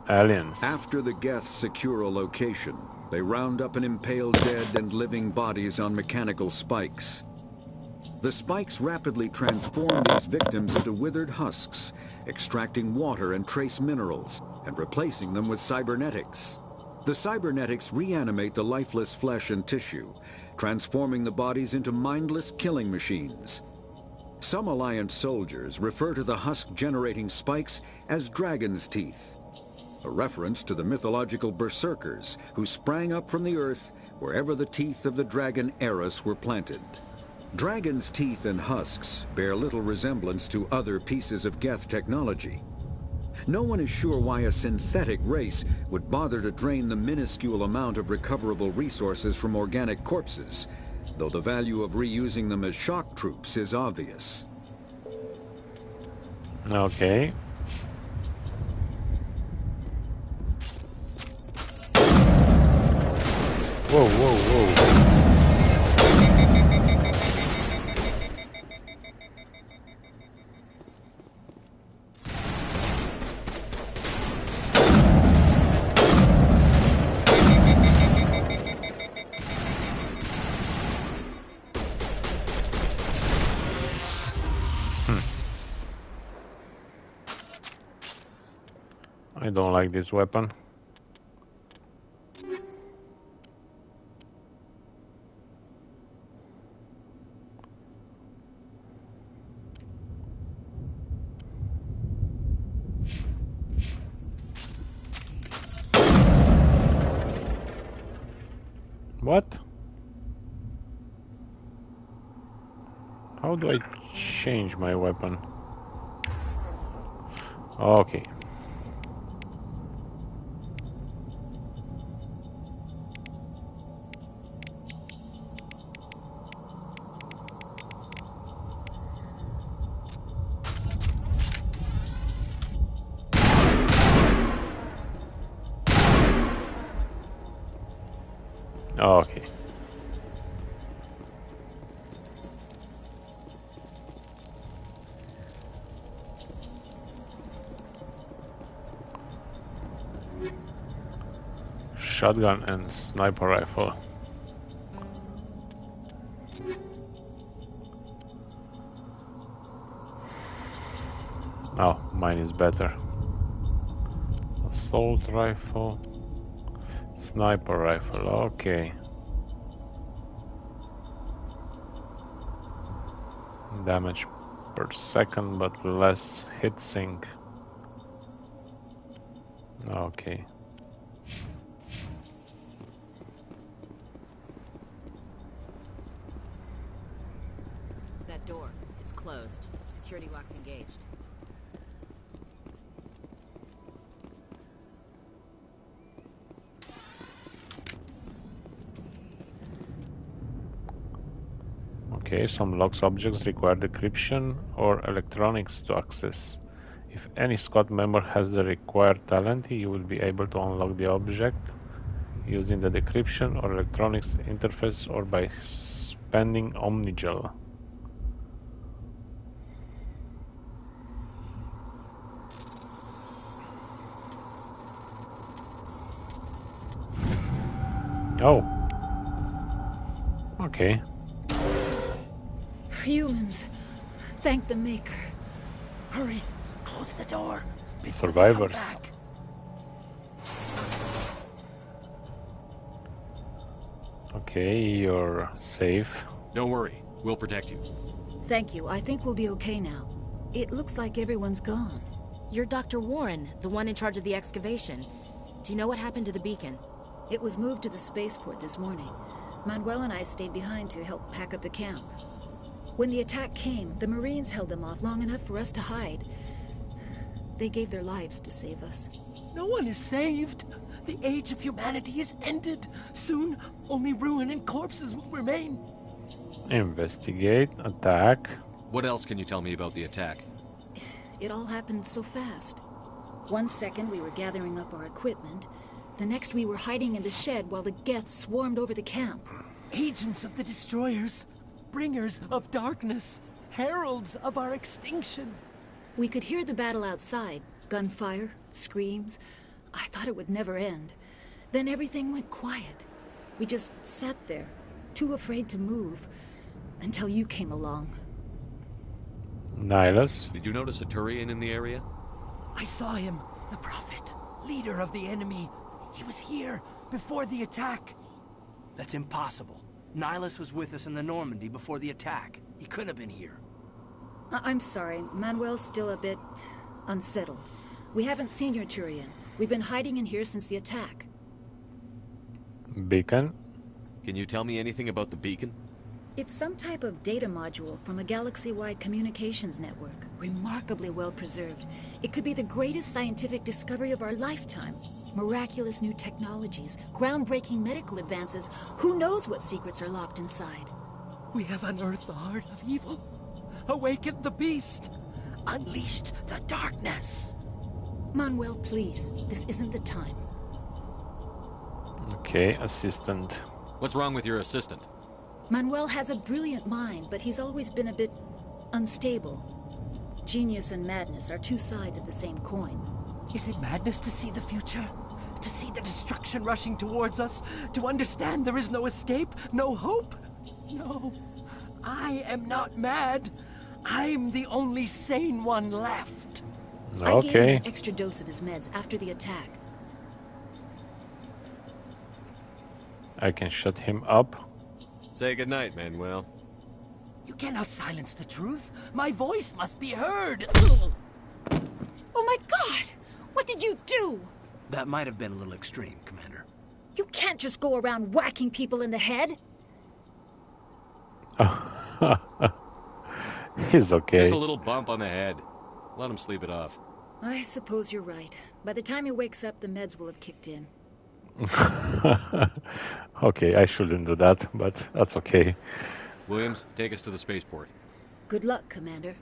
Aliens. After the Geth secure a location, they round up and impale dead and living bodies on mechanical spikes. The spikes rapidly transform these victims into withered husks, extracting water and trace minerals, and replacing them with cybernetics. The cybernetics reanimate the lifeless flesh and tissue, transforming the bodies into mindless killing machines. Some Alliance soldiers refer to the husk-generating spikes as dragon's teeth, a reference to the mythological berserkers who sprang up from the earth wherever the teeth of the dragon Eris were planted. Dragon's teeth and husks bear little resemblance to other pieces of Geth technology. No one is sure why a synthetic race would bother to drain the minuscule amount of recoverable resources from organic corpses, though the value of reusing them as shock troops is obvious. Okay. Whoa, whoa, whoa. I don't like this weapon. What? How do I change my weapon? Okay. Okay. Shotgun and sniper rifle. Oh, mine is better. Assault rifle. Sniper rifle, okay. Damage per second, but less hit sync. Okay. that door. It's closed. Security lock's engaged. Okay, some locked objects require decryption or electronics to access. If any squad member has the required talent, you will be able to unlock the object using the decryption or electronics interface or by spending Omnigel. Oh. Okay. Humans. Thank the Maker. Hurry. Close the door. Survivors. Okay, you're safe. Don't worry. We'll protect you. Thank you. I think we'll be okay now. It looks like everyone's gone. You're Dr. Warren, the one in charge of the excavation. Do you know what happened to the beacon? It was moved to the spaceport this morning. Manuel and I stayed behind to help pack up the camp. When the attack came, the Marines held them off long enough for us to hide. They gave their lives to save us. No one is saved. The age of humanity is ended. Soon, only ruin and corpses will remain. Investigate, attack. What else can you tell me about the attack? It all happened so fast. 1 second we were gathering up our equipment. The next we were hiding in the shed while the Geth swarmed over the camp. Agents of the Destroyers. Bringers of darkness. Heralds of our extinction. We could hear the battle outside. Gunfire, screams. I thought it would never end. Then everything went quiet. We just sat there, too afraid to move, until you came along. Nihilus? Did you notice a Turian in the area? I saw him, the Prophet, leader of the enemy. He was here before the attack. That's impossible. Nihilus was with us in the Normandy before the attack. He couldn't have been here. I'm sorry. Manuel's still a bit unsettled. We haven't seen your Turian. We've been hiding in here since the attack. Beacon? Can you tell me anything about the beacon? It's some type of data module from a galaxy-wide communications network. Remarkably well preserved. It could be the greatest scientific discovery of our lifetime. Miraculous new technologies, groundbreaking medical advances. Who knows what secrets are locked inside? We have unearthed the heart of evil, awakened the beast, unleashed the darkness. Manuel, please. This isn't the time. Okay, assistant. What's wrong with your assistant? Manuel has a brilliant mind, but he's always been a bit unstable. Genius and madness are two sides of the same coin. Is it madness to see the future? To see the destruction rushing towards us? To understand there is no escape? No hope? No. I am not mad. I'm the only sane one left. Okay. I gave him an extra dose of his meds after the attack. I can shut him up. Say goodnight, Manuel. You cannot silence the truth. My voice must be heard. Oh my God! What did you do? That might have been a little extreme, Commander. You can't just go around whacking people in the head. He's okay. Just a little bump on the head. Let him sleep it off. I suppose you're right. By the time he wakes up, the meds will have kicked in. Okay, I shouldn't do that, but that's okay. Williams, take us to the spaceport. Good luck, Commander.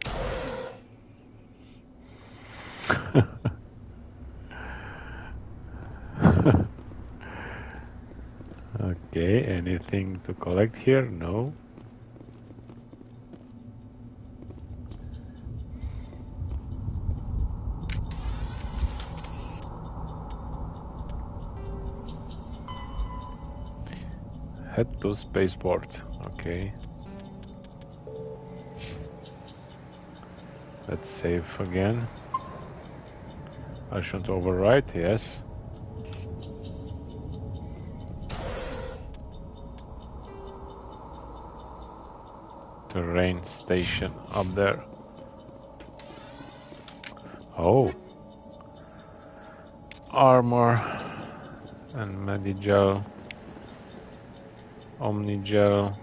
Okay, anything to collect here? No. Head to spaceport. Okay. Let's save again. I should overwrite, yes. Terrain station up there. Oh. Armor and Medigel. Omnigel.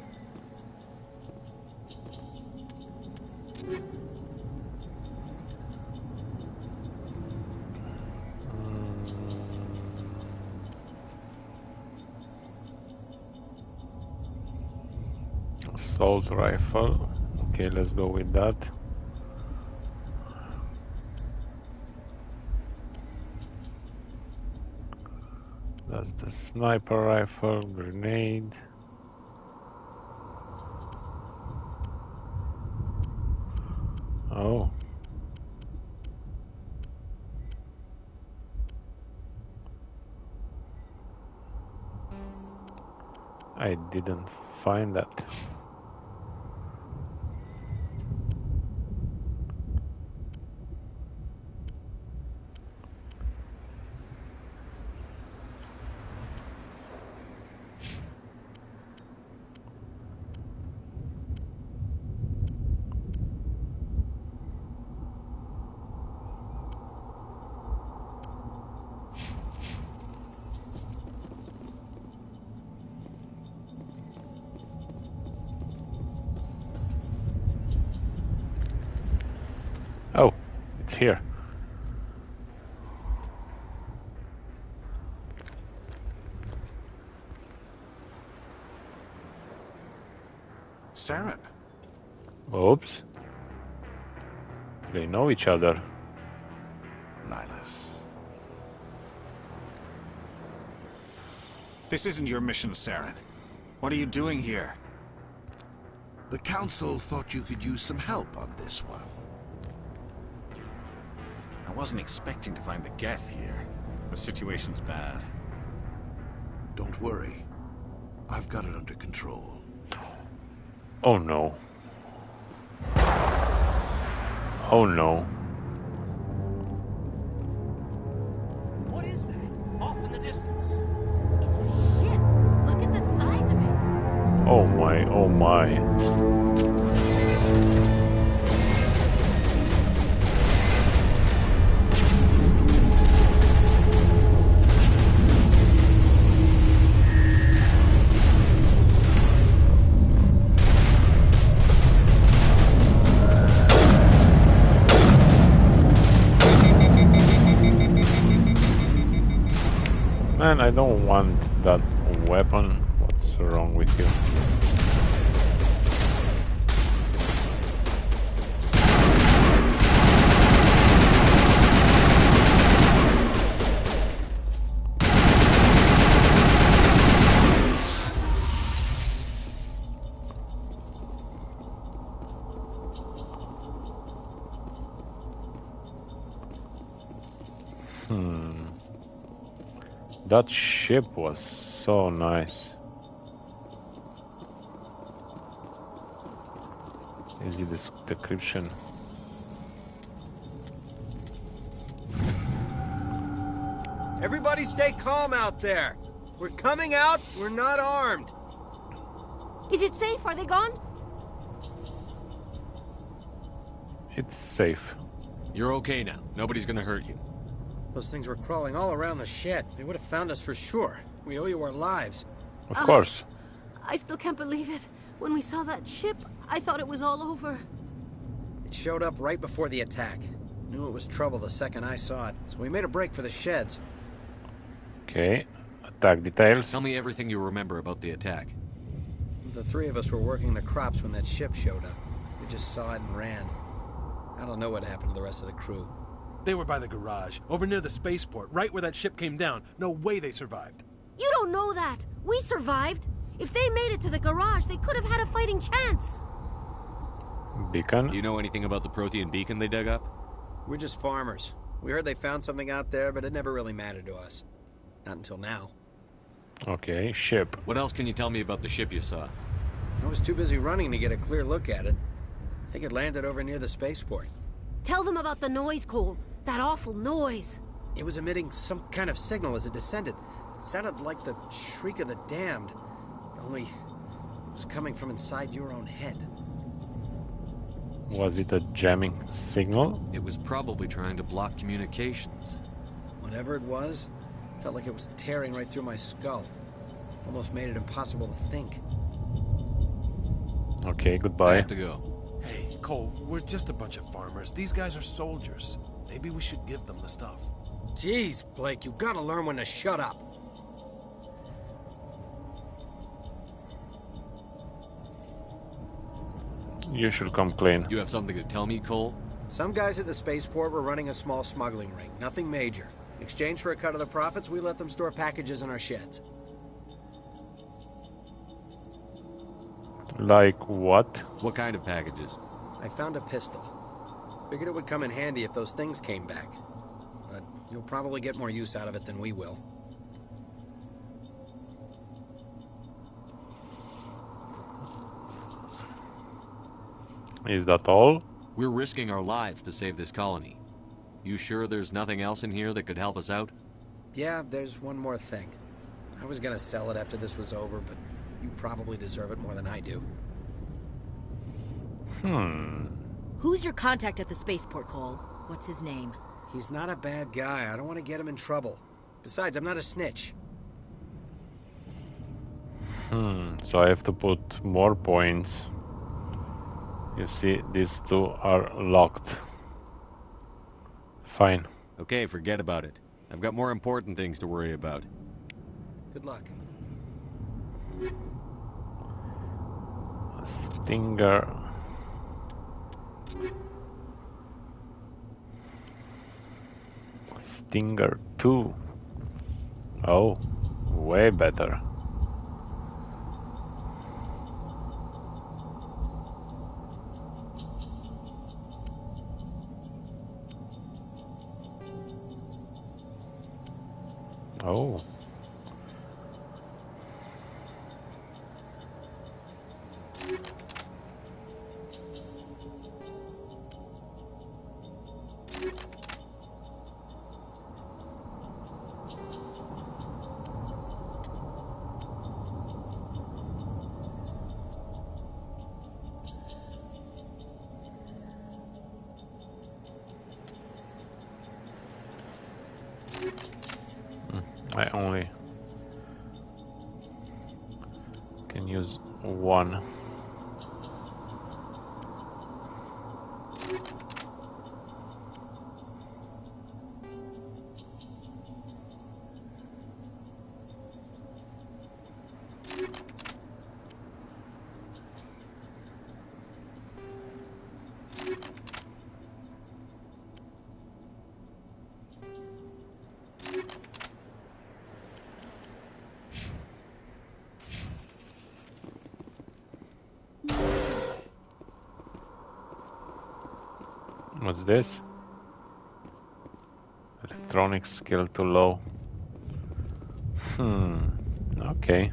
Assault rifle. Okay, let's go with that. That's the sniper rifle, grenade. Oh. I didn't find that. Oh, it's here. Saren. Oops. They know each other. Nihilus. This isn't your mission, Saren. What are you doing here? The Council thought you could use some help on this one. I wasn't expecting to find the Geth here. The situation's bad. Don't worry. I've got it under control. Oh no. Oh no. What is that? Off in the distance. It's a ship. Look at the size of it. Oh my, oh my. Man, I don't want that weapon. What's wrong with you? That ship was so nice. Easy description. Everybody stay calm out there. We're coming out, we're not armed. Is it safe? Are they gone? It's safe. You're okay now. Nobody's gonna hurt you. Those things were crawling all around the shed. They would have found us for sure. We owe you our lives. Of course. I still can't believe it. When we saw that ship, I thought it was all over. It showed up right before the attack. Knew it was trouble the second I saw it, so we made a break for the sheds. Okay. Attack details. Tell me everything you remember about the attack. The three of us were working the crops when that ship showed up. We just saw it and ran. I don't know what happened to the rest of the crew. They were by the garage, over near the spaceport, right where that ship came down. No way they survived. You don't know that. We survived. If they made it to the garage, they could have had a fighting chance. Beacon? You know anything about the Prothean beacon they dug up? We're just farmers. We heard they found something out there, but it never really mattered to us. Not until now. Okay, ship. What else can you tell me about the ship you saw? I was too busy running to get a clear look at it. I think it landed over near the spaceport. Tell them about the noise, Cole. That awful noise. It was emitting some kind of signal as it descended. It sounded like the shriek of the damned. Only it was coming from inside your own head. Was it a jamming signal? It was probably trying to block communications. Whatever it was, felt like it was tearing right through my skull. Almost made it impossible to think. Okay, goodbye. I have to go. Hey, Cole, we're just a bunch of farmers. These guys are soldiers. Maybe we should give them the stuff. Jeez, Blake, you gotta learn when to shut up. You should come clean. You have something to tell me, Cole? Some guys at the spaceport were running a small smuggling ring. Nothing major. In exchange for a cut of the profits, we let them store packages in our sheds. Like what? What kind of packages? I found a pistol. Figured it would come in handy if those things came back. But you'll probably get more use out of it than we will. Is that all? We're risking our lives to save this colony. You sure there's nothing else in here that could help us out? Yeah, there's one more thing. I was gonna sell it after this was over, but you probably deserve it more than I do. Who's your contact at the spaceport, Cole? What's his name? He's not a bad guy. I don't want to get him in trouble. Besides, I'm not a snitch. So I have to put more points. You see, these two are locked. Fine. Okay, forget about it. I've got more important things to worry about. Good luck. Stinger. Stinger 2. Oh, way better. Oh. I only can use one. What's this? Electronic skill too low. Okay.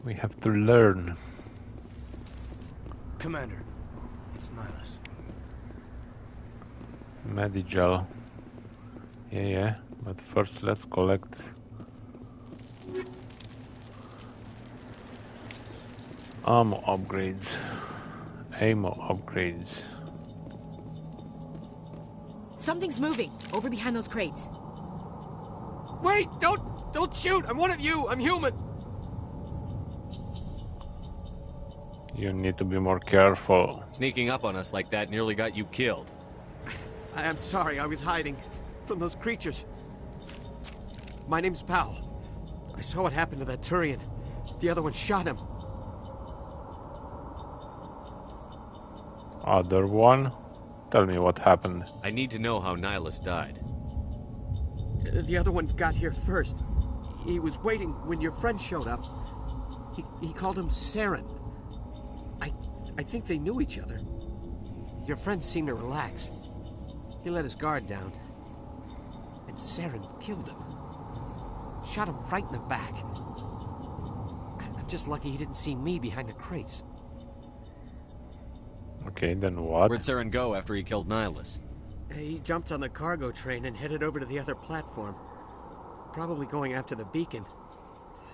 We have to learn. Commander, it's Nihilus. Medigel. Yeah, but first let's collect ammo upgrades. Ammo upgrades. Something's moving over behind those crates. Wait! Don't shoot! I'm one of you! I'm human! You need to be more careful. Sneaking up on us like that nearly got you killed. I'm sorry, I was hiding from those creatures. My name's Powell. I saw what happened to that Turian. The other one shot him. Other one? Tell me what happened. I need to know how Nihilus died. The other one got here first. He was waiting when your friend showed up. He called him Saren. I think they knew each other. Your friend seemed to relax. He let his guard down. And Saren killed him. Shot him right in the back. I'm just lucky he didn't see me behind the crates. Okay, then what? Where'd Saren go after he killed Nihilus? He jumped on the cargo train and headed over to the other platform. Probably going after the beacon.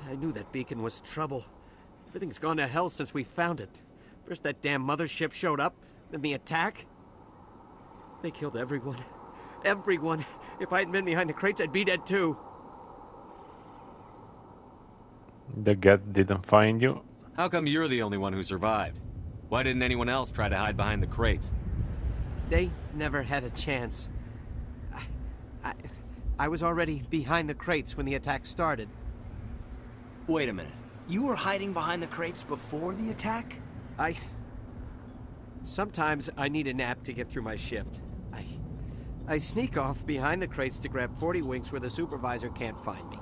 I knew that beacon was trouble. Everything's gone to hell since we found it. First that damn mothership showed up, then the attack. They killed everyone. everyone. If I hadn't been behind the crates, I'd be dead too. The Geth didn't find you? How come you're the only one who survived? Why didn't anyone else try to hide behind the crates? They never had a chance. I was already behind the crates when the attack started. Wait a minute. You were hiding behind the crates before the attack? Sometimes I need a nap to get through my shift. I sneak off behind the crates to grab 40 winks where the supervisor can't find me.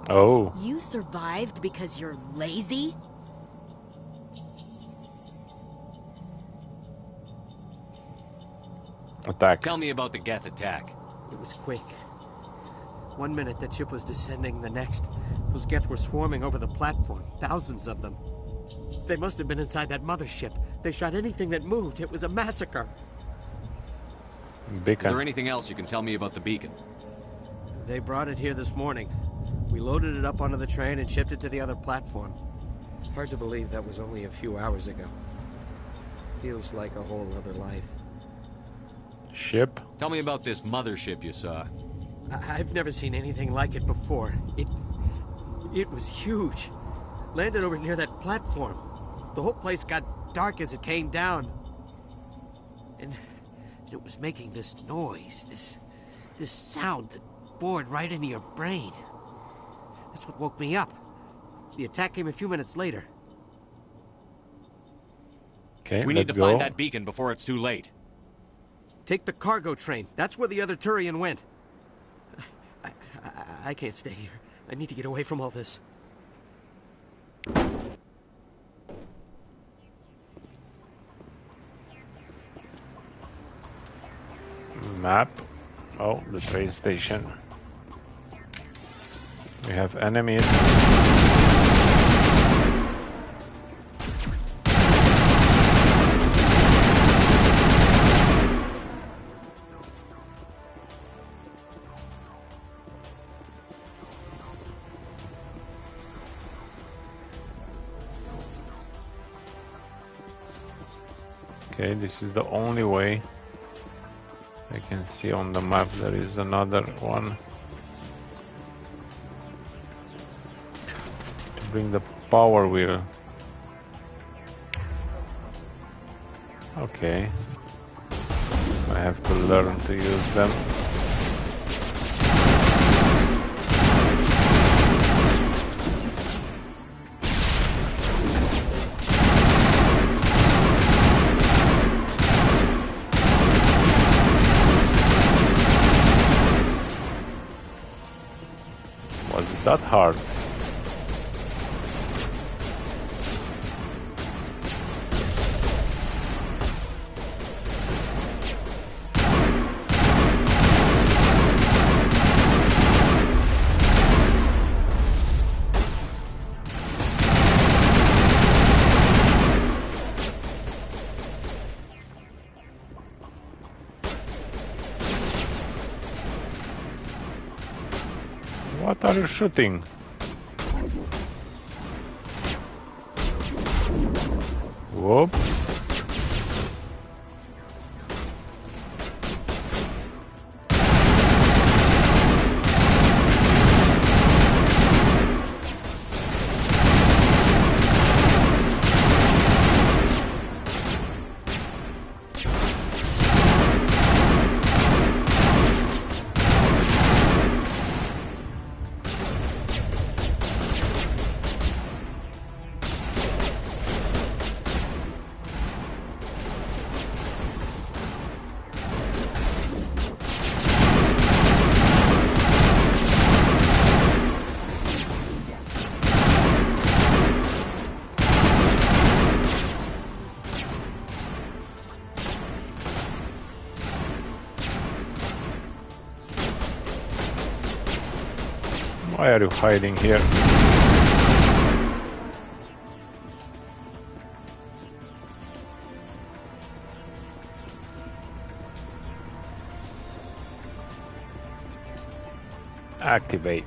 Oh. You survived because you're lazy? Attack. Tell me about the Geth attack. It was quick. 1 minute the ship was descending, the next, those Geth were swarming over the platform. Thousands of them. They must have been inside that mothership. They shot anything that moved. It was a massacre. Beacon. Is there anything else you can tell me about the beacon? They brought it here this morning. We loaded it up onto the train and shipped it to the other platform. Hard to believe that was only a few hours ago. Feels like a whole other life. Ship? Tell me about this mothership you saw. I've never seen anything like it before. It was huge. Landed over near that platform. The whole place got dark as it came down. And it was making this noise, this sound that bored right into your brain. That's what woke me up. The attack came a few minutes later. Okay, we need to find that beacon before it's too late. Take the cargo train. That's where the other Turian went. I can't stay here. I need to get away from all this. Map. Oh, the train station. We have enemies. Okay, this is the only way I can see on the map. There is another one to bring the power wheel. Okay, I have to learn to use them. That hard. What are you shooting? Whoop. Why are you hiding here? Activate.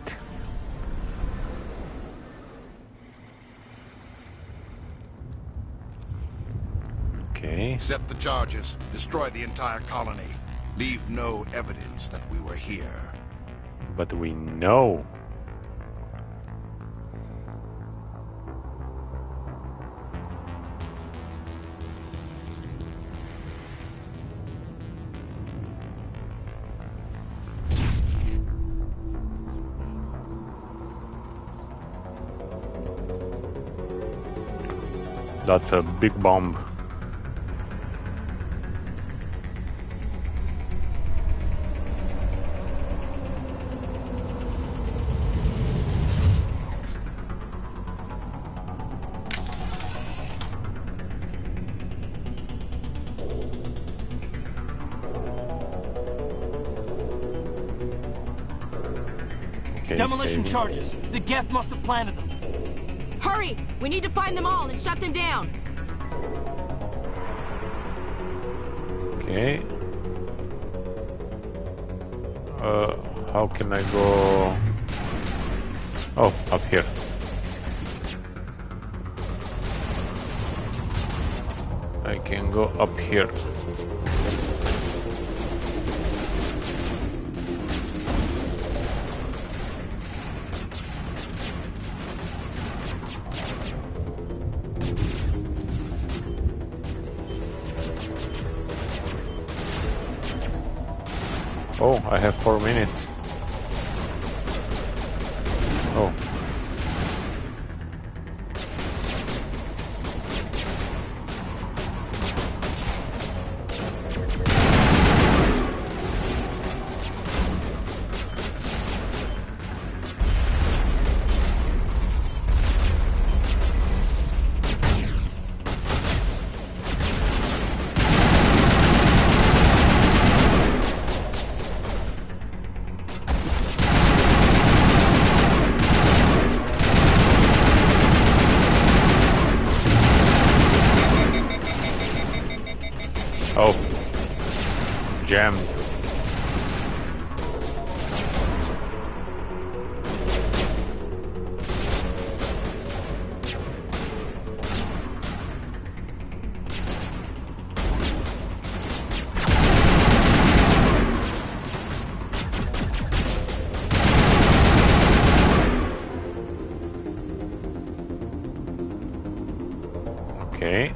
Okay. Set the charges. Destroy the entire colony. Leave no evidence that we were here. But we know. That's a big bomb. Okay, Demolition charges. The Geth must have planted them. Hurry! We need to find them all and shut them down. Okay. How can I go? Oh, up here. I can go up here. Oh, I have 4 minutes. Oh. Oh, jammed. Okay.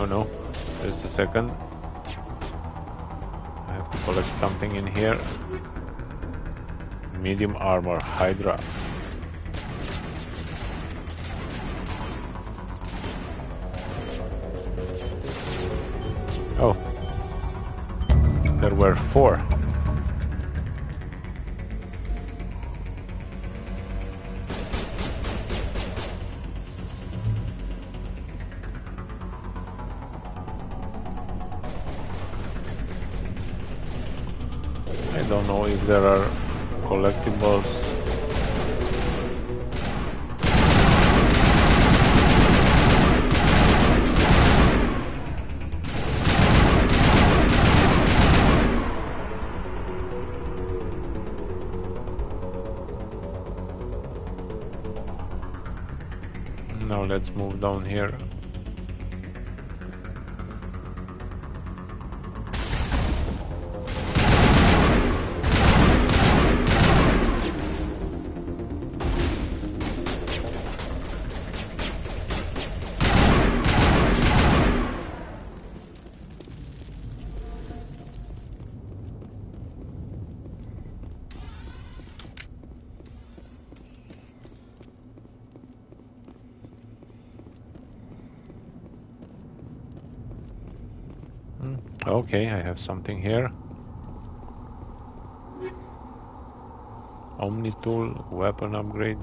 No, just a second. I have to collect something in here. Medium armor, Hydra. Oh, there were 4. I don't know if there are collectibles. Now let's move down here. Okay, I have something here. Omni tool, weapon upgrade.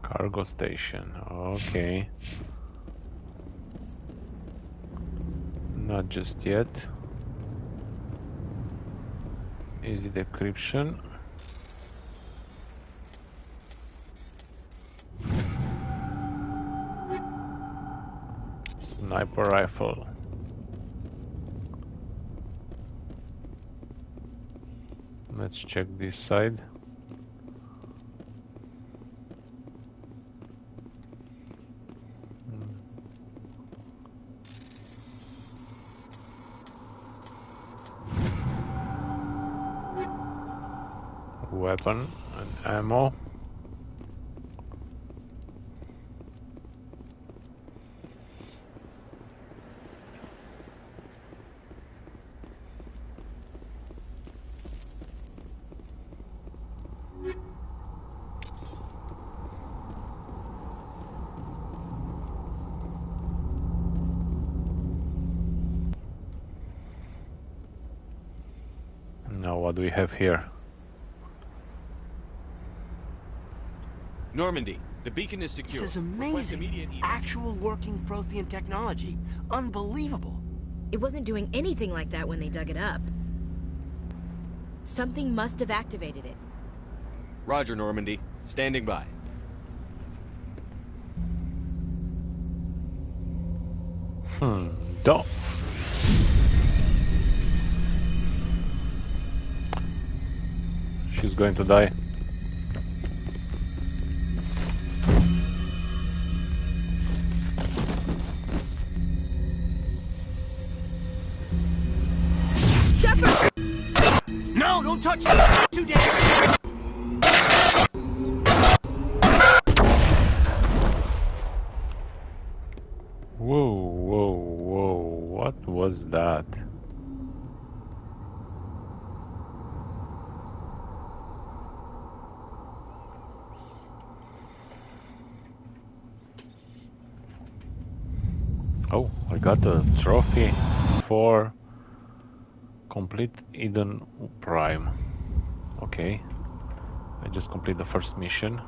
Cargo station, okay. Not just yet. Easy decryption. Sniper rifle. Let's check this side. Weapon and ammo. Now what do we have here? Normandy, the beacon is secure. This is amazing. Actual working Prothean technology. Unbelievable. It wasn't doing anything like that when they dug it up. Something must have activated it. Roger, Normandy. Standing by. Don't. She's going to die. Shepard! No, don't touch it! Too dangerous! Whoa, whoa, whoa, what was that? Oh, I got a trophy for complete Eden Prime. Okay, I just completed the first mission.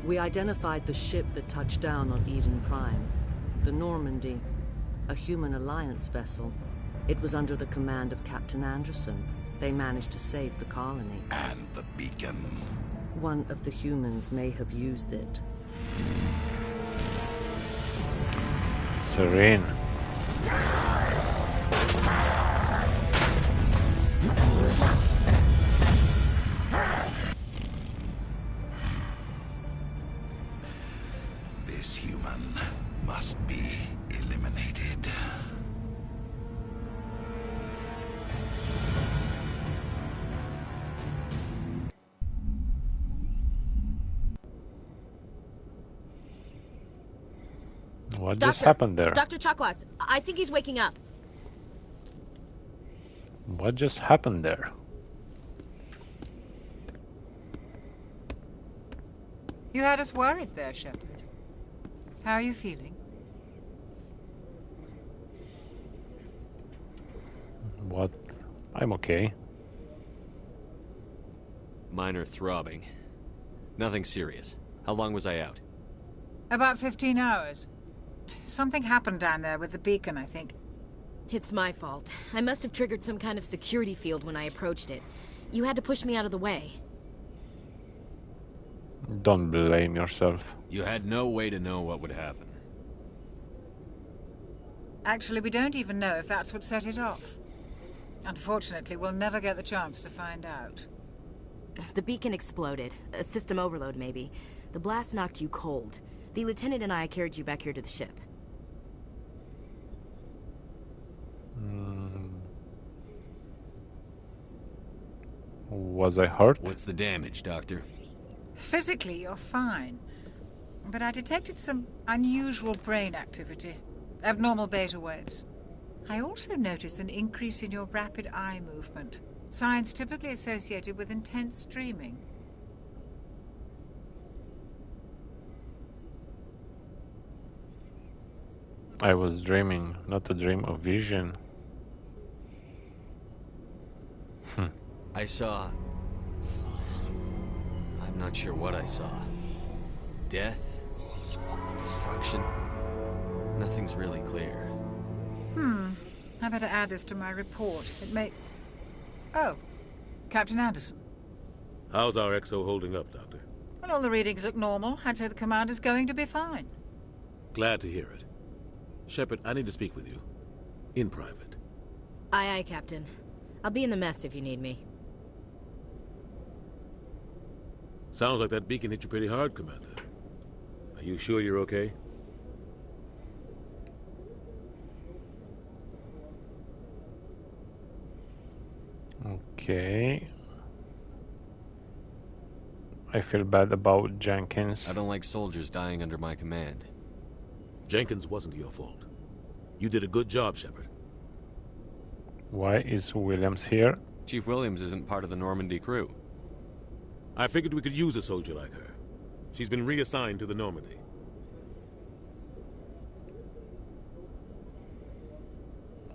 We identified the ship that touched down on Eden Prime, the Normandy, a human alliance vessel. It was under the command of Captain Anderson. They managed to save the colony. And the beacon. One of the humans may have used it. Serene. This human must be eliminated. What just happened there? Dr. Chakwas, I think he's waking up. What just happened there? You had us worried there, Shepard. How are you feeling? What? I'm okay. Minor throbbing. Nothing serious. How long was I out? About 15 hours. Something happened down there with the beacon, I think. It's my fault. I must have triggered some kind of security field when I approached it. You had to push me out of the way. Don't blame yourself. You had no way to know what would happen. Actually, we don't even know if that's what set it off. Unfortunately, we'll never get the chance to find out. The beacon exploded. A system overload, maybe. The blast knocked you cold. The lieutenant and I carried you back here to the ship. Was I hurt? What's the damage, Doctor? Physically, you're fine. But I detected some unusual brain activity. Abnormal beta waves. I also noticed an increase in your rapid eye movement. Signs typically associated with intense dreaming. I was dreaming, not a dream of vision. I saw... I'm not sure what I saw. Death? Destruction? Nothing's really clear. I better add this to my report. It may... Oh, Captain Anderson. How's our XO holding up, Doctor? Well, all the readings look normal. I'd say the commander's going to be fine. Glad to hear it. Shepard, I need to speak with you. In private. Aye, aye, Captain. I'll be in the mess if you need me. Sounds like that beacon hit you pretty hard, Commander. Are you sure you're okay? Okay. I feel bad about Jenkins. I don't like soldiers dying under my command. Jenkins wasn't your fault. You did a good job, Shepard. Why is Williams here? Chief Williams isn't part of the Normandy crew. I figured we could use a soldier like her. She's been reassigned to the Normandy.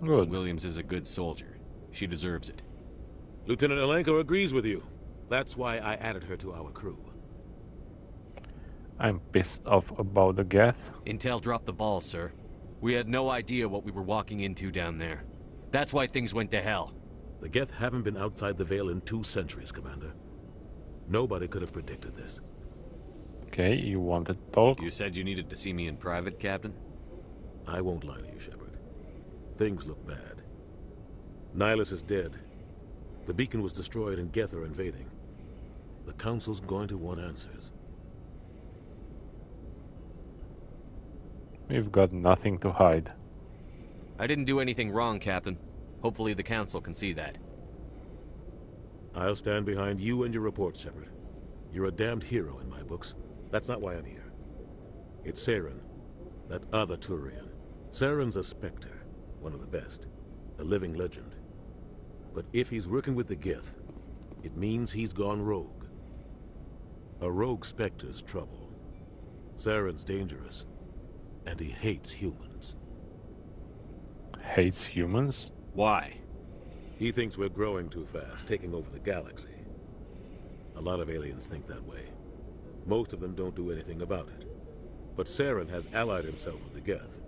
Good. Williams is a good soldier. She deserves it. Lieutenant Alenko agrees with you. That's why I added her to our crew. I'm pissed off about the Geth. Intel dropped the ball, sir. We had no idea what we were walking into down there. That's why things went to hell. The Geth haven't been outside the Veil in 2 centuries, Commander. Nobody could have predicted this. Okay, you wanted to talk? You said you needed to see me in private, Captain? I won't lie to you, Shepard. Things look bad. Nihilus is dead. The beacon was destroyed and Geth are invading. The Council's going to want answers. We've got nothing to hide. I didn't do anything wrong, Captain. Hopefully the Council can see that. I'll stand behind you and your report, Shepard. You're a damned hero in my books. That's not why I'm here. It's Saren, that other Turian. Saren's a Spectre, one of the best, a living legend. But if he's working with the Geth, it means he's gone rogue. A rogue Spectre's trouble. Saren's dangerous, and he hates humans. Hates humans? Why? He thinks we're growing too fast, taking over the galaxy. A lot of aliens think that way. Most of them don't do anything about it. But Saren has allied himself with the Geth.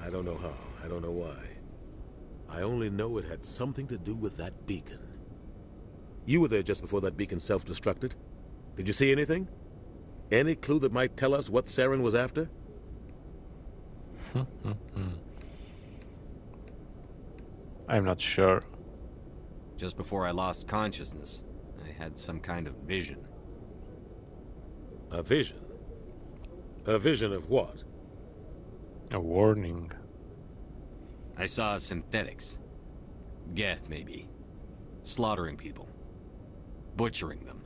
I don't know how, I don't know why. I only know it had something to do with that beacon. You were there just before that beacon self-destructed. Did you see anything? Any clue that might tell us what Saren was after? I'm not sure. Just before I lost consciousness, I had some kind of vision. A vision? A vision of what? A warning. I saw synthetics. Geth, maybe. Slaughtering people. Butchering them.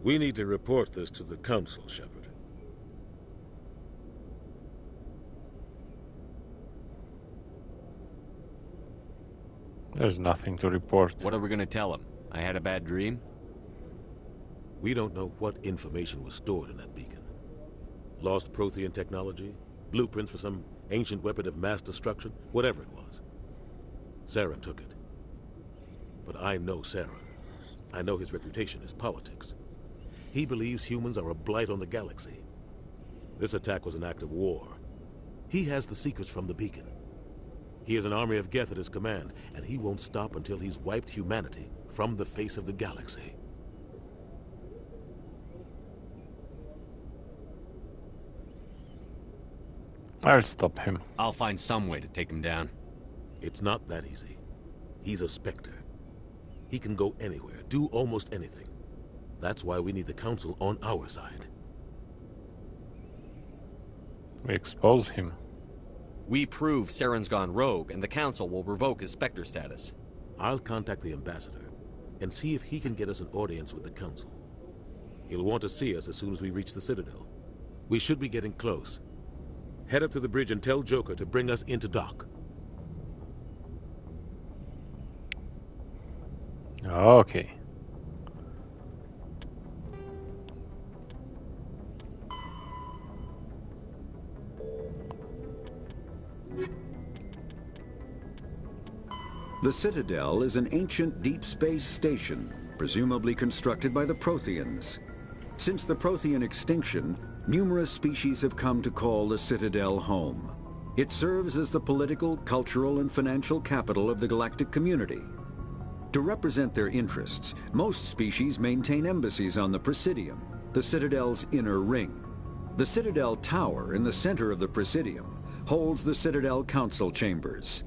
We need to report this to the Council, Shepard. There's nothing to report. What are we gonna tell him? I had a bad dream? We don't know what information was stored in that beacon. Lost Prothean technology? Blueprints for some ancient weapon of mass destruction? Whatever it was. Saren took it. But I know Saren. I know his reputation is politics. He believes humans are a blight on the galaxy. This attack was an act of war. He has the secrets from the beacon. He has an army of Geth at his command, and he won't stop until he's wiped humanity from the face of the galaxy. I'll stop him. I'll find some way to take him down. It's not that easy. He's a Spectre. He can go anywhere, do almost anything. That's why we need the Council on our side. We expose him. We prove Saren's gone rogue, and the Council will revoke his Spectre status. I'll contact the Ambassador and see if he can get us an audience with the Council. He'll want to see us as soon as we reach the Citadel. We should be getting close. Head up to the bridge and tell Joker to bring us into dock. Okay. The Citadel is an ancient deep space station, presumably constructed by the Protheans. Since the Prothean extinction, numerous species have come to call the Citadel home. It serves as the political, cultural, and financial capital of the galactic community. To represent their interests, most species maintain embassies on the Presidium, the Citadel's inner ring. The Citadel Tower in the center of the Presidium holds the Citadel Council Chambers.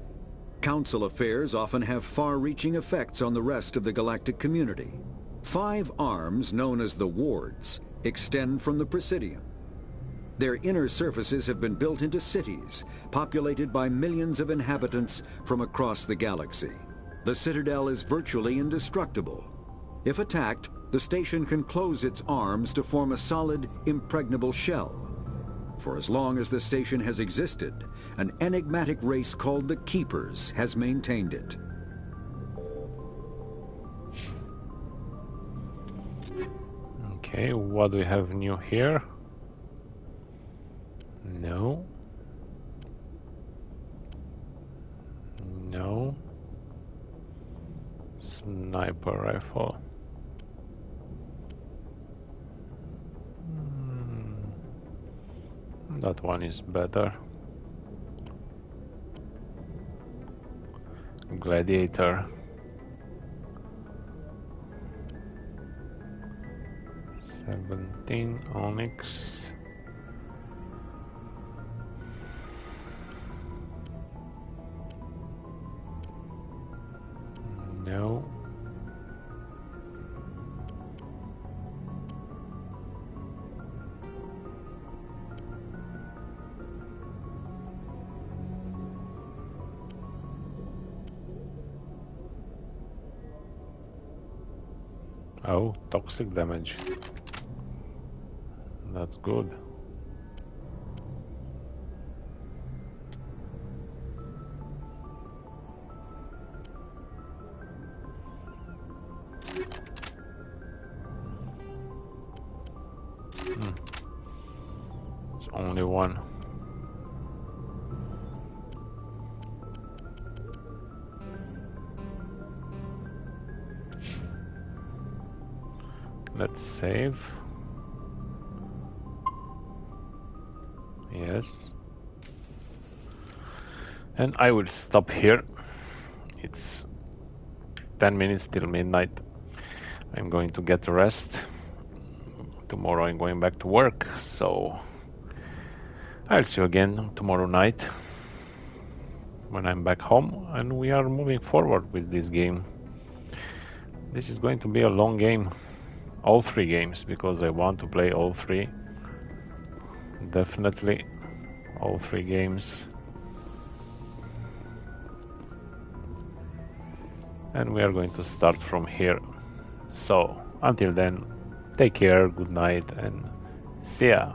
Council affairs often have far-reaching effects on the rest of the galactic community. 5 arms, known as the wards, extend from the Presidium. Their inner surfaces have been built into cities, populated by millions of inhabitants from across the galaxy. The Citadel is virtually indestructible. If attacked, the station can close its arms to form a solid, impregnable shell. For as long as the station has existed, an enigmatic race called the Keepers has maintained it. Okay, what do we have new here? No. No. Sniper rifle. That one is better. Gladiator. 17 Onyx. No. Oh, toxic damage. That's good. It's only one. Let's save. Yes. And I will stop here. It's 10 minutes till midnight. I'm going to get rest. Tomorrow I'm going back to work, so I'll see you again tomorrow night when I'm back home and we are moving forward with this game. This is going to be a long game. All 3 games, because I want to play all 3. Definitely all 3 games. And we are going to start from here. So until then, take care, good night, and see ya.